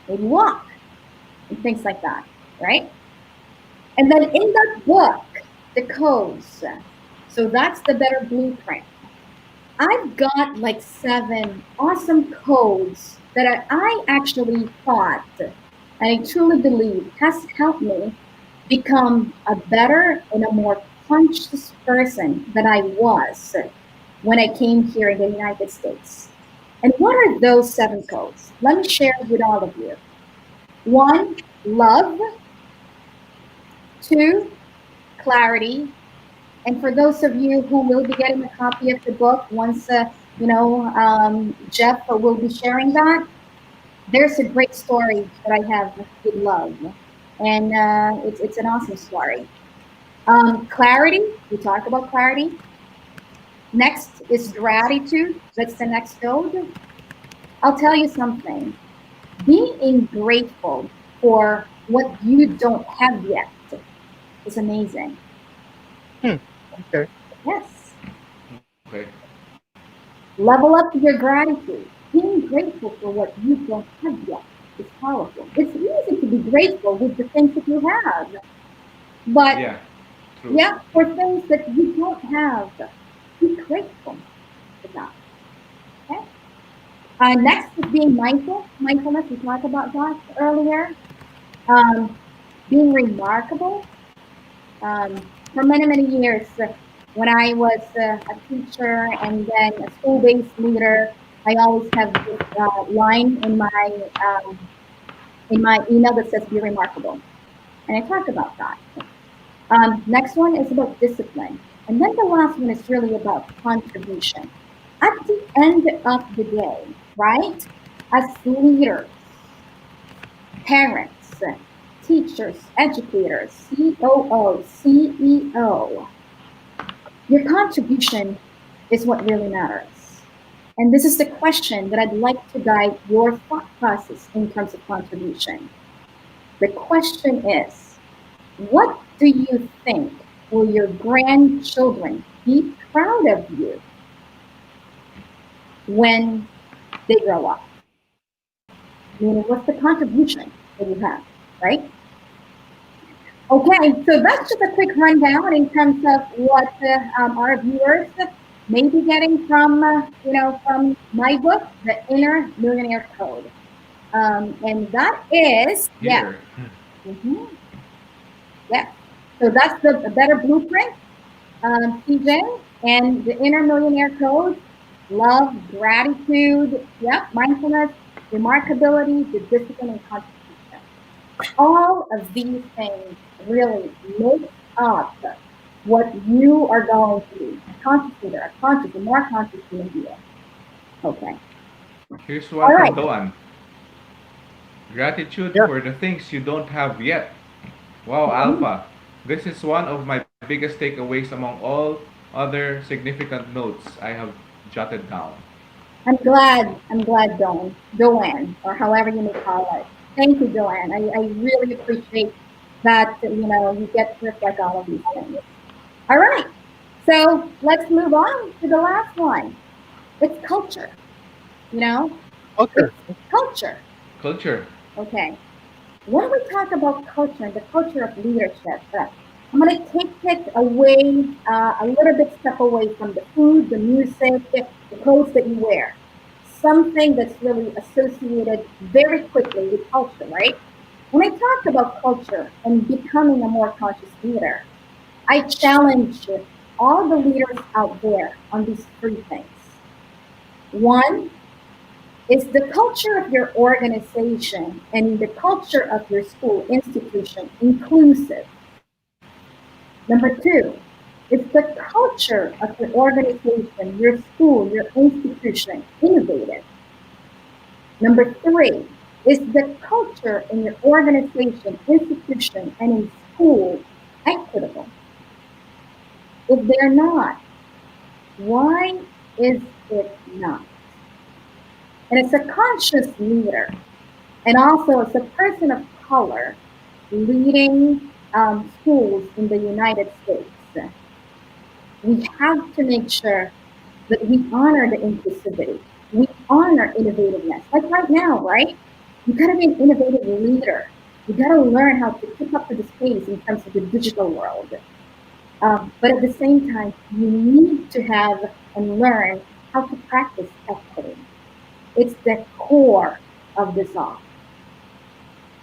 maybe walk and things like that, right? And then in that book, the codes. So that's the better blueprint. I've got like 7 awesome codes that I actually thought and I truly believe has helped me become a better and a more conscious person than I was when I came here in the United States. And what are those 7 codes? Let me share with all of you. One, love. Two, clarity. And for those of you who will be getting a copy of the book, once Jeff will be sharing that, there's a great story that I have with love, and it's an awesome story. Clarity. We talk about clarity. Next is gratitude. That's the next code. I'll tell you something. Being grateful for what you don't have yet is amazing. Hmm. Okay. Yes. Okay. Level up your gratitude. Being grateful for what you don't have yet is powerful. It's easy to be grateful with the things that you have, but Yeah. True. yeah, for things that you don't have, be grateful for that. Okay. Next is being mindful. Mindfulness. We talked about that earlier. Um, Being remarkable. For many years, when I was a teacher and then a school-based leader, I always have this line in my email that says "Be remarkable," and I talk about that. Next one is about discipline, and then the last one is really about contribution. At the end of the day, right? As leaders, parents, teachers, educators, COO, CEO, your contribution is what really matters. And this is the question that I'd like to guide your thought process in terms of contribution. The question is, what do you think will your grandchildren be proud of you when they grow up? Meaning, what's the contribution that you have? right? Okay, so that's just a quick rundown in terms of what our viewers may be getting from, from my book, The Inner Millionaire Code. And that is, yes, Here. mhm, yes. So that's the better blueprint, CJ, and the Inner Millionaire Code, love, gratitude, yep, mindfulness, remarkability, the discipline, and constitution. All of these things really make up what you are going to be. A conscious leader, a conscious, a more conscious human being. Okay. Here's All one from right. Doan. Gratitude Yeah. for the things you don't have yet. Wow, Mhm. Alpha. This is one of my biggest takeaways among all other significant notes I have jotted down. I'm glad, Joanne, or however you may call it. Thank you, Joanne. I really appreciate that, you get to reflect all of these things. All right. So let's move on to the last one. It's culture, you know, Culture. it's culture. Culture. Okay. When we talk about culture and the culture of leadership, I'm going to take it away, a little bit step away from the food, the music, the clothes that you wear. Something that's really associated very quickly with culture, right? When I talk about culture and becoming a more conscious leader, I challenge all the leaders out there on these three things. One is the culture of your organization and the culture of your school institution inclusive. Number two, is the culture of your organization, your school, your institution innovative? Number three, is the culture in your organization, institution, and in school equitable? If they're not, why is it not? And as a conscious leader, and also as a person of color leading schools in the United States, we have to make sure that we honor the inclusivity. We honor innovativeness. Like right now, right? You gotta be an innovative leader. You gotta learn how to keep up with the space in terms of the digital world. But at the same time, you need to have and learn how to practice equity. It's the core of this all.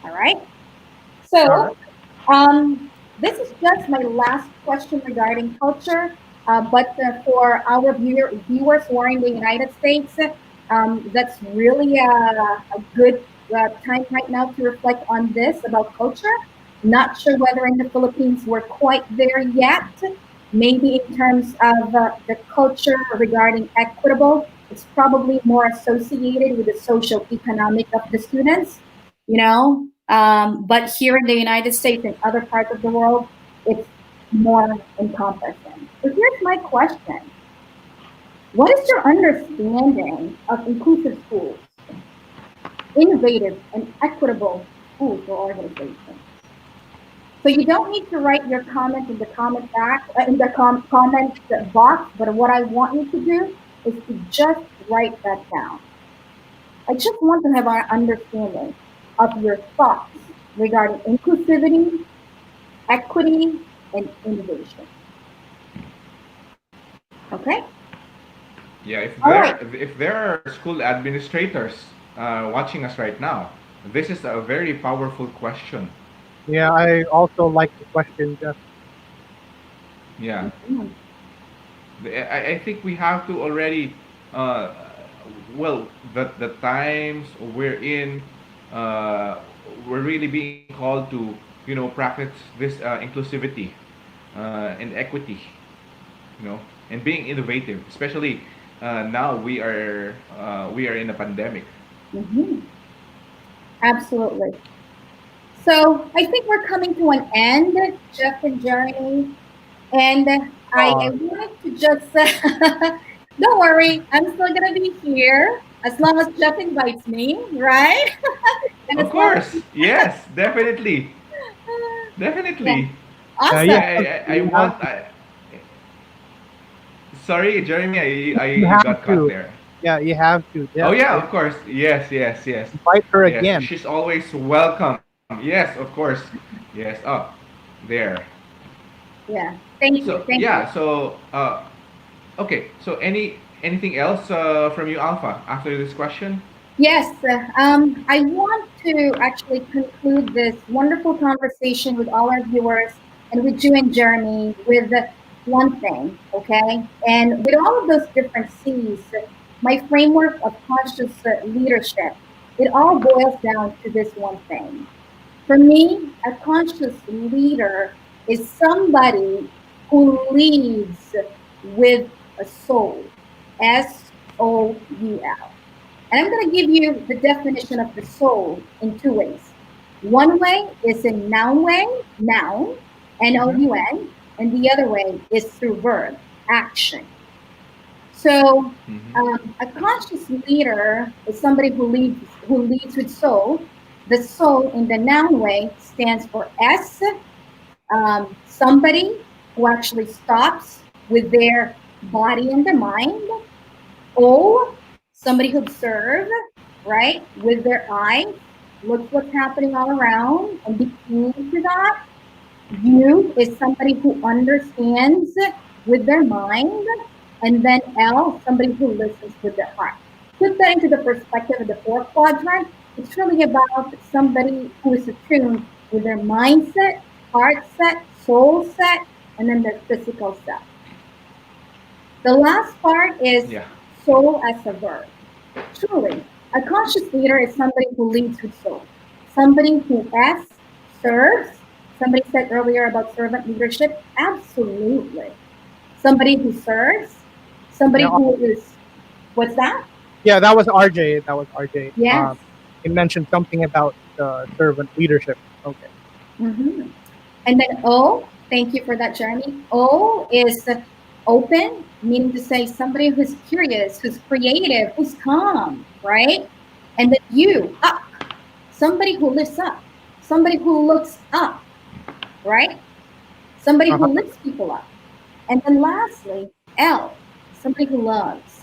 All right. All right. So, this is just my last question regarding culture. But for our viewers who are in the United States, that's really a good time right now to reflect on this about culture. Not sure whether in the Philippines we're quite there yet. Maybe in terms of the culture regarding equitable, it's probably more associated with the social economic of the students, but here in the United States and other parts of the world, it's more encompassing. So here's my question. What is your understanding of inclusive schools, innovative and equitable schools or organizations? So you don't need to write your comment in the comment box, but what I want you to do is to just write that down. I just want to have an understanding of your thoughts regarding inclusivity, equity, and innovation. Okay? Yeah, All right. if there are school administrators watching us right now, this is a very powerful question. Yeah, I also like the question, Jeff. Yeah, Mhm. I think we have to already, uh, well, the times we're in, uh, we're really being called to, practice this inclusivity and equity, and being innovative, especially now we are in a pandemic. Mhm. Absolutely. So I think we're coming to an end, Jeff and Jeremy. And I Uh, wanted to just, don't worry, I'm still going to be here as long as Jeff invites me, right? And Of as long course, yes, definitely, yeah, definitely. you awesome. I have want. Sorry, Jeremy, you you have got caught to. there. Yeah, you have to. Oh Yeah, yeah, of course. Yes, yes, yes, invite her yes. again. She's always welcome. Yes, of course. Yes. Oh, there. Yeah. Thank you. So Thank you. yeah. Okay. So anything else from you, Alpha, after this question? Yes, I want to actually conclude this wonderful conversation with all our viewers and with you and Jeremy with one thing, okay? And with all of those different C's, my framework of conscious leadership, it all boils down to this one thing. For me, a conscious leader is somebody who leads with a soul, SOUL. And I'm going to give you the definition of the soul in two ways. One way is in noun way, noun, Mm-hmm. Noun, and the other way is through verb, action. So Mm-hmm. a conscious leader is somebody who leads with soul. The soul in the noun way stands for S, somebody who actually stops with their body and their mind. O, somebody who observes, right, with their eyes, looks what's happening all around and be keen to that. U is somebody who understands with their mind. And then L, somebody who listens with their heart. Put that into the perspective of the fourth quadrant. It's really about somebody who is attuned with their mindset, heart set, soul set, and then their physical self. The last part is Yeah. soul as a verb. Truly, a conscious leader is somebody who leads with soul, somebody who S, serves. Somebody said earlier about servant leadership. Absolutely. Somebody who serves, somebody Yeah, who is, what's that? yeah, that was RJ. That was RJ. Yes. He mentioned something about servant leadership. Okay. hmm And then O, thank you for that, Jeremy. O is open, meaning to say somebody who's curious, who's creative, who's calm, right? And then U, up, somebody who lifts up, somebody who looks up, right? Somebody Uh-huh. who lifts people up. And then lastly, L, somebody who loves.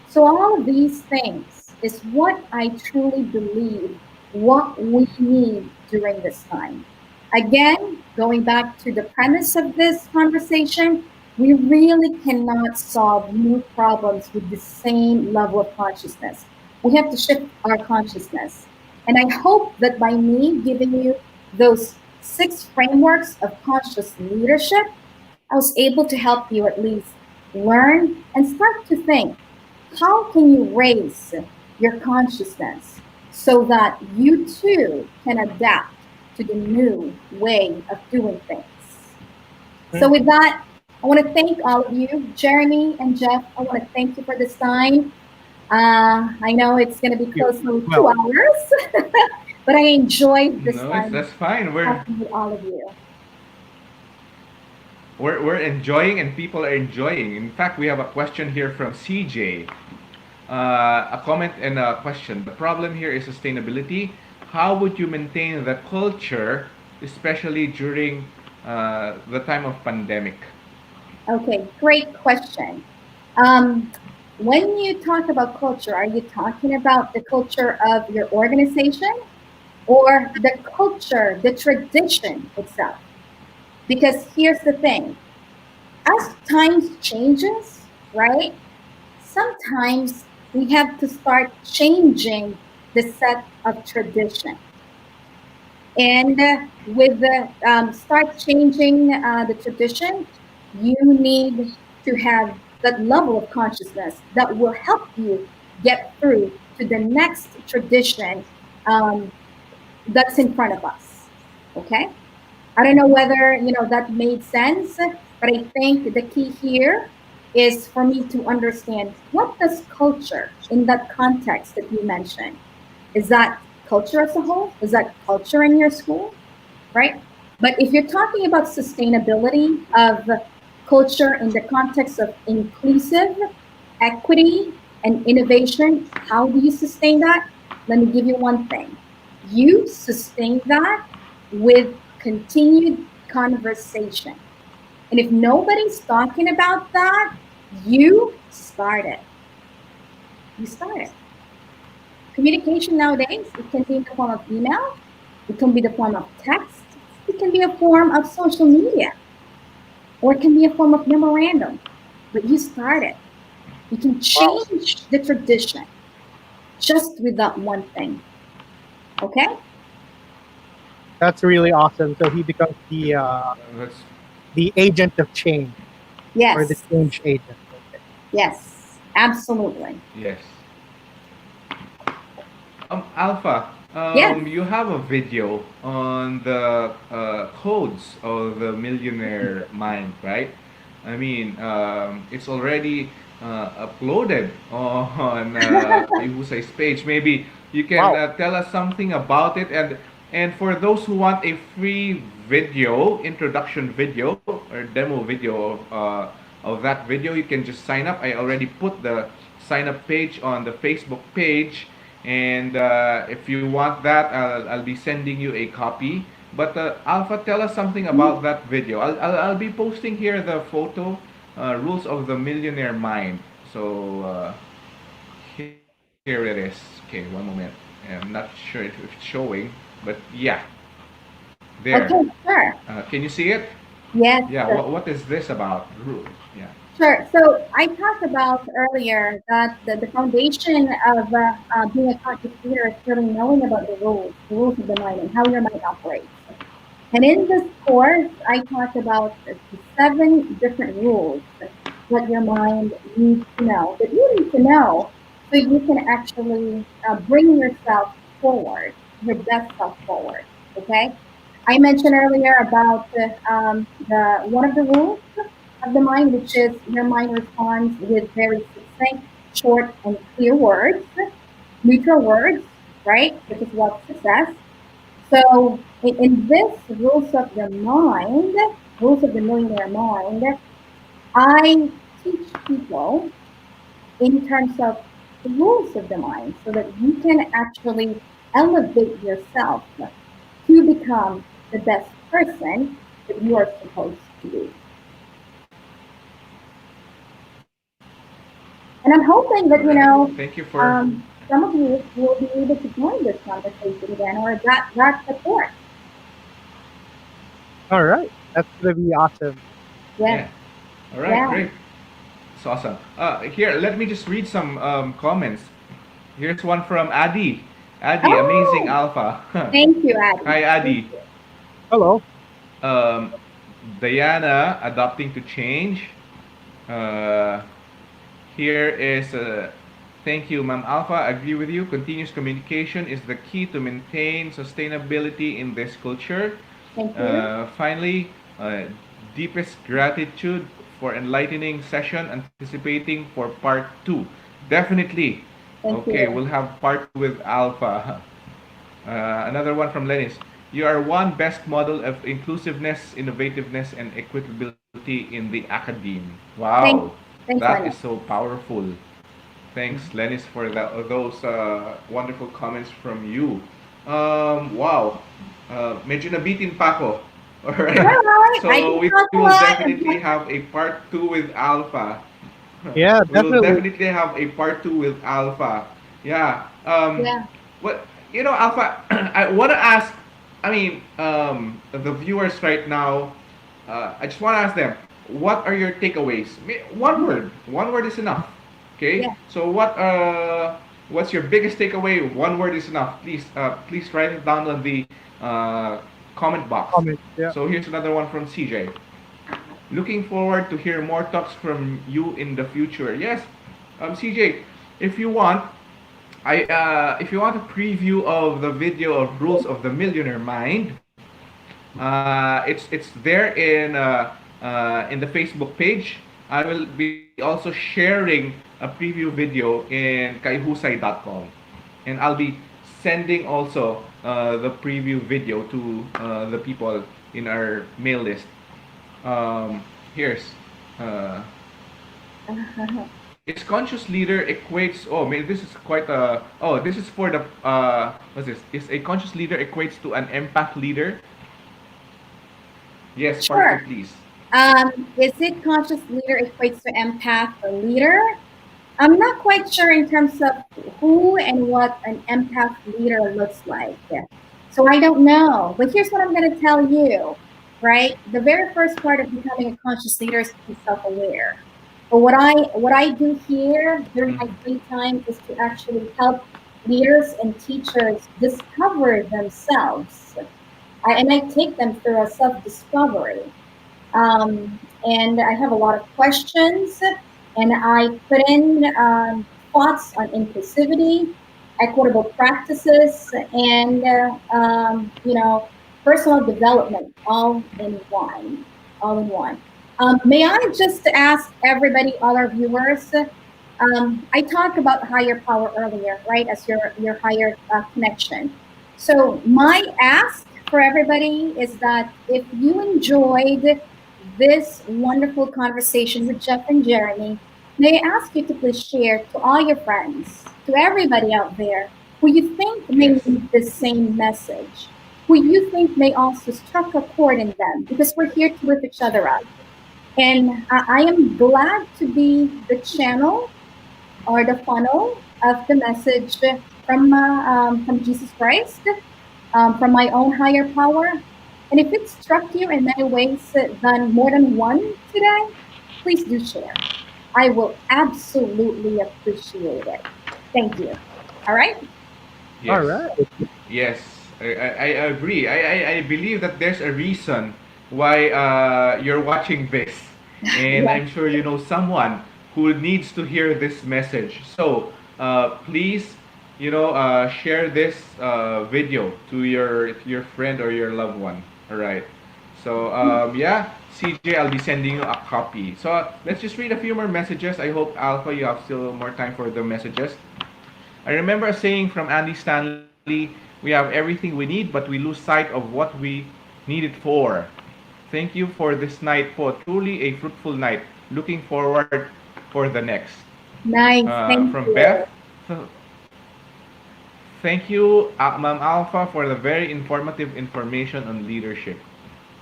So all of these things is what I truly believe what we need during this time. Again, going back to the premise of this conversation, we really cannot solve new problems with the same level of consciousness. We have to shift our consciousness. And I hope that by me giving you those 6 frameworks of conscious leadership, I was able to help you at least learn and start to think, how can you raise your consciousness so that you too can adapt to the new way of doing things? So, Mm. with that, I want to thank all of you, Jeremy and Jeff. I want to thank you for this time. I know it's going to be You close to two well. hours, but I enjoyed this No, it's time that's fine. talking with all of you. We're enjoying and people are enjoying. In fact, we have a question here from CJ. A comment and a question. The problem here is sustainability. How would you maintain the culture, especially during the time of pandemic? Okay, great question. Um, when you talk about culture, are you talking about the culture of your organization or the culture, the tradition itself? Because here's the thing, as times changes, right? Sometimes we have to start changing the set of tradition. And with the start changing the tradition, you need to have that level of consciousness that will help you get through to the next tradition um, that's in front of us. Okay. I don't know whether that made sense, but I think the key here is for me to understand what does culture in that context that you mentioned. Is that culture as a whole? Is that culture in your school? Right? But if you're talking about sustainability of culture in the context of inclusive, equity, and innovation, how do you sustain that? Let me give you one thing. You sustain that with continued conversation. And if nobody's talking about that, you start it. You start it. Communication nowadays, it can be in the form of email, It can be the form of text. It can be a form of social media, or it can be a form of memorandum. But you started. You can Wow, change the tradition just with that one thing. Okay? that's really awesome. So he becomes That's the agent of change or the Yes. change agent. Okay. Yes. Absolutely. yes. Alpha, Yes. you have a video on the codes of the millionaire mind, right? I mean, it's already uploaded on Kayusai's page. Maybe you can Wow. tell us something about it, and for those who want a free video, introduction video or demo video of that video, you can just sign up. I already put the sign up page on the Facebook page, and if you want that, I'll be sending you a copy. But Alpha, tell us something about that video. I'll be posting here the photo, rules of the millionaire mind. So here it is. Okay, one moment. I'm not sure if it's showing, but yeah, there. Okay, sure. Can you see it? Yes. Yeah. What is this about? Yeah. Sure. So I talked about earlier that the foundation of being a conscious leader is really knowing about the rules of the mind and how your mind operates. And in this course, I talked about the 7 different rules that your mind needs to know, that you need to know, so you can actually bring yourself forward, your best self forward. Okay. I mentioned earlier about the one of the rules of the mind, which is your mind responds with very succinct, short, and clear words, neutral words, right? Which is what success. So in this rules of the mind, rules of the millionaire mind, I teach people in terms of the rules of the mind so that you can actually elevate yourself to become the best person that you are supposed to be. And I'm All hoping that, right. Thank you for. some of you will be able to join this conversation again or that support. All right. That's gonna be awesome. Yes, Yeah. All right. yeah. Great. It's awesome. Here, let me just read some comments. Here's one from Adi. Adi, amazing Oh, alpha. thank you, Abby. Hi, Thank Adi. you. Hello. Um, Diana, adopting to change. Uh, Here is thank you, Ma'am Alpha. Agree with you. Continuous communication is the key to maintain sustainability in this culture. Thank you. Finally, deepest gratitude for enlightening session. Anticipating for part two. Definitely. Thank Okay, you. we'll have part two with Alpha. Another one from Lenis. You are one best model of inclusiveness, innovativeness, and equitability in the academe. Wow, Thanks, that is Lana. so powerful. Thanks, Lenis, for those wonderful comments from you. Wow, medyo nabitin pa ako. All Alright, right. I so can we talk will a lot. definitely have a part two with Alpha. Yeah, We will definitely. definitely have a part two with Alpha. Yeah. Yeah. What Alpha? I want to ask. I mean, the viewers right now. I just want to ask them. What are your takeaways? One word. One word is enough. Okay. Yeah. So what's your biggest takeaway? One word is enough. Please write it down on the uh, comment box. Comment. Yeah. So here's another one from CJ. Looking forward to hear more talks from you in the future. Yes, CJ, if you want, if you want a preview of the video of Rules of the Millionaire Mind, it's there in the Facebook page. I will be also sharing a preview video in kaihusay.com, and I'll be sending also the preview video to the people in our mail list. Here's uh, its conscious leader equates. Oh, man, this is quite a. Oh, this is for the. What's this? Is a conscious leader equates to an empath leader? Yes, part two, Sure. please. Is it conscious leader equates to empath or leader? I'm not quite sure in terms of who and what an empath leader looks like. Yeah. So I don't know. But here's what I'm going to tell you, right? The very first part of becoming a conscious leader is to be self-aware. But what I do here during my free time is to actually help leaders and teachers discover themselves. And I take them through a self-discovery. And I have a lot of questions, and I put in thoughts on inclusivity, equitable practices, and personal development, all in one, all in one. May I just ask everybody, all our viewers? I talked about higher power earlier, right? As your higher connection. So my ask for everybody is that if you enjoyed this wonderful conversation with Jeff and Jeremy, may I ask you to please share to all your friends, to everybody out there who you think may Yes. need the same message, who you think may also struck a chord in them, because we're here to lift each other up. And I am glad to be the channel or the funnel of the message from Jesus Christ, from my own higher power. And if it struck you in many ways than more than one today, please do share. I will absolutely appreciate it. Thank you. All right. All Yes. right. Yes, I agree. I believe that there's a reason why you're watching this. And Yeah. I'm sure you know someone who needs to hear this message. So please, share this video to your friend or your loved one. All right. So yeah, CJ, I'll be sending you a copy. So let's just read a few more messages. I hope Alpha, you have still more time for the messages. I remember a saying from Andy Stanley, we have everything we need, but we lose sight of what we need it for. Thank you for this night po. Truly a fruitful night. Looking forward for the next. Nice. Thank From you. Beth, th- thank you, Ma'am Alpha, for the very informative information on leadership.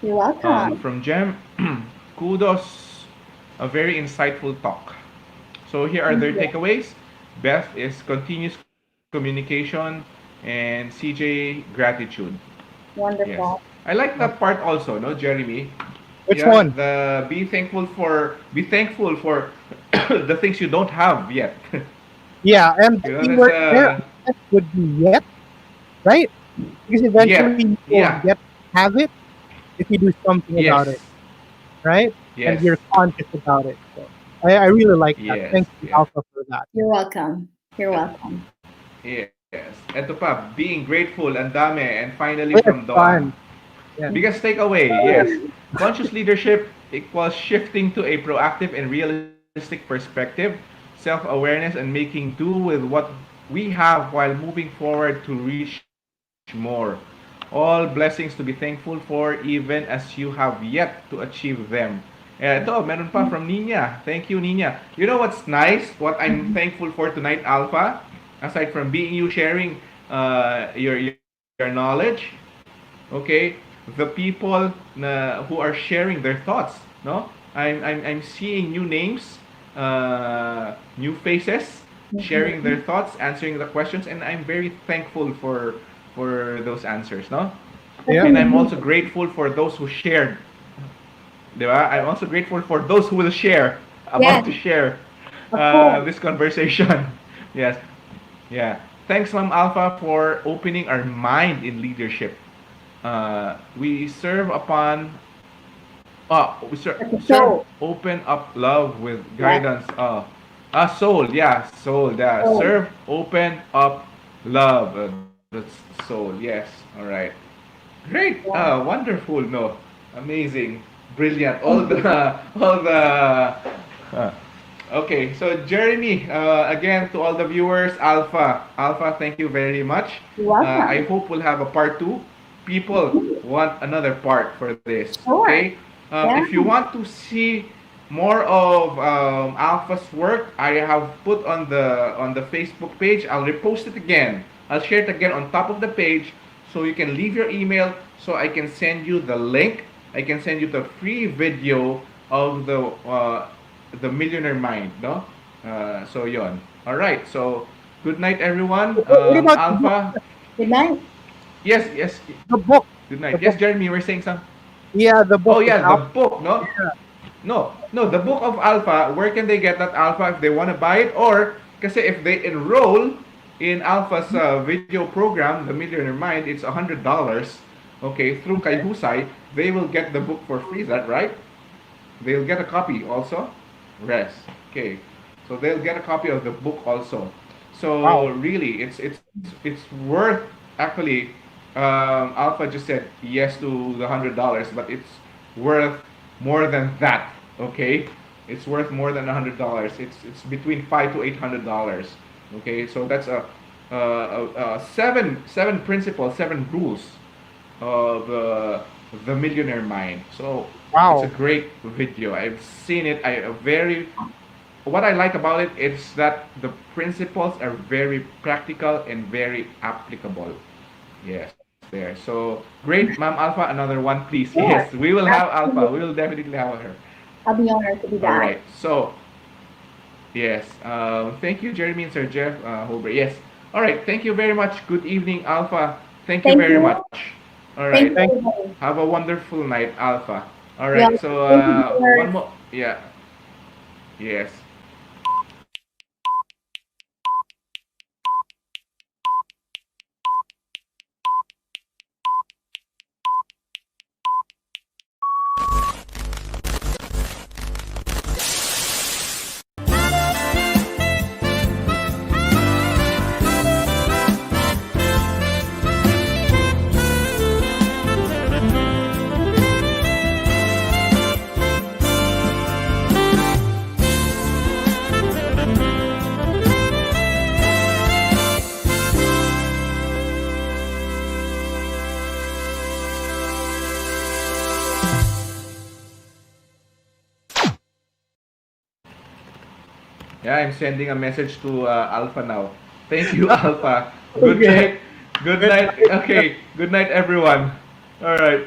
You're welcome. From Jem, kudos, a very insightful talk. So here are Thank their you. takeaways. Beth is continuous communication, and CJ gratitude. Yes, Wonderful. I like that part also, no, Jeremy. Which Yeah, one? the be thankful for the things you don't have yet. Yeah, and the key That's word there would be yet, right? Because eventually yet, you will yeah, get have it if you do something about it, yes, right? And yes, you're conscious about it. So I really like that. yes, Thank you, yeah, Alpha, for that. You're welcome. You're welcome. yes. Ito pa, being grateful, and dami, and finally from It's Doan. fun. Yeah. Biggest takeaway, yes. Conscious leadership equals shifting to a proactive and realistic perspective, self awareness, and making do with what we have while moving forward to reach more. All blessings to be thankful for, even as you have yet to achieve them. Ito, meron pa from Nina. Thank you, Nina. You know what's nice? What I'm thankful for tonight, Alpha? Aside from being you sharing your knowledge, okay, the people who are sharing their thoughts, no, I'm seeing new names, new faces sharing Mhm. their thoughts, answering the questions, and I'm very thankful for those answers, no. Yeah. And I'm Definitely. also grateful for those who shared, di ba? I'm also grateful for those who will share, about Yes, to share of course. this conversation. Yes, yeah. Thanks, Ma'am Alpha, for opening our mind in leadership. We serve upon we serve So, open up love with yes. guidance. Soul, yeah, soul, yeah. So, Serve open up love. That's soul, yes. All right. Great. yeah. Wonderful. No, amazing, brilliant. All Thank the you. all the. Uh, okay, so Jeremy, again to all the viewers, Alpha, thank you very much. You're I welcome. hope we'll have a part two. People want another part for this. Sure. Okay, Yeah. if you want to see more of Alpha's work, I have put on the Facebook page. I'll repost it again. I'll share it again on top of the page, so you can leave your email, so I can send you the link. I can send you the free video of the Millionaire Mind, no? So yon. All right. So good night, everyone. What about Alpha. Good night. Yes, yes. The book. Good The night. Yes, book. Jeremy, you were saying something. Yeah, the book. Oh It's yeah, the out. book, no? No, the book of Alpha, where can they get that Alpha if they want to buy it? Or, kasi if they enroll in Alpha's video program, The Millionaire Mind, it's $100, okay, through Okay. Kaihusai, they will get the book for free, is that right? They'll get a copy also? Yes, okay. So they'll get a copy of the book also. So Wow. really, it's worth actually. Alpha just said yes to the $100, but it's worth more than that. Okay, it's worth more than $100. It's between $500 to $800. Okay, so that's seven principles, seven rules of the Millionaire Mind. So it's a Wow. great video. I've seen it. I very what I like about it is that the principles are very practical and very applicable. Yes, there. So great, Ma'am Alpha. Another one, please. Yes, Yes, we will have Alpha. We absolutely. will definitely have her. I'll be honored to do All that. right. So yes. Thank you, Jeremy and Sir Jeff Holber. Yes. All right. Thank you very much. Good evening, Alpha. Thank you Thank very you. much. All right. Thank you, Thank you. everybody. Have a wonderful night, Alpha. All Yeah, right. So thank you, one viewers. more. Yeah. Yes. Yeah, I'm sending a message to Alpha now. Thank you, Alpha. Good Okay. night. Good Good night. night. Okay. Good night, everyone. All right.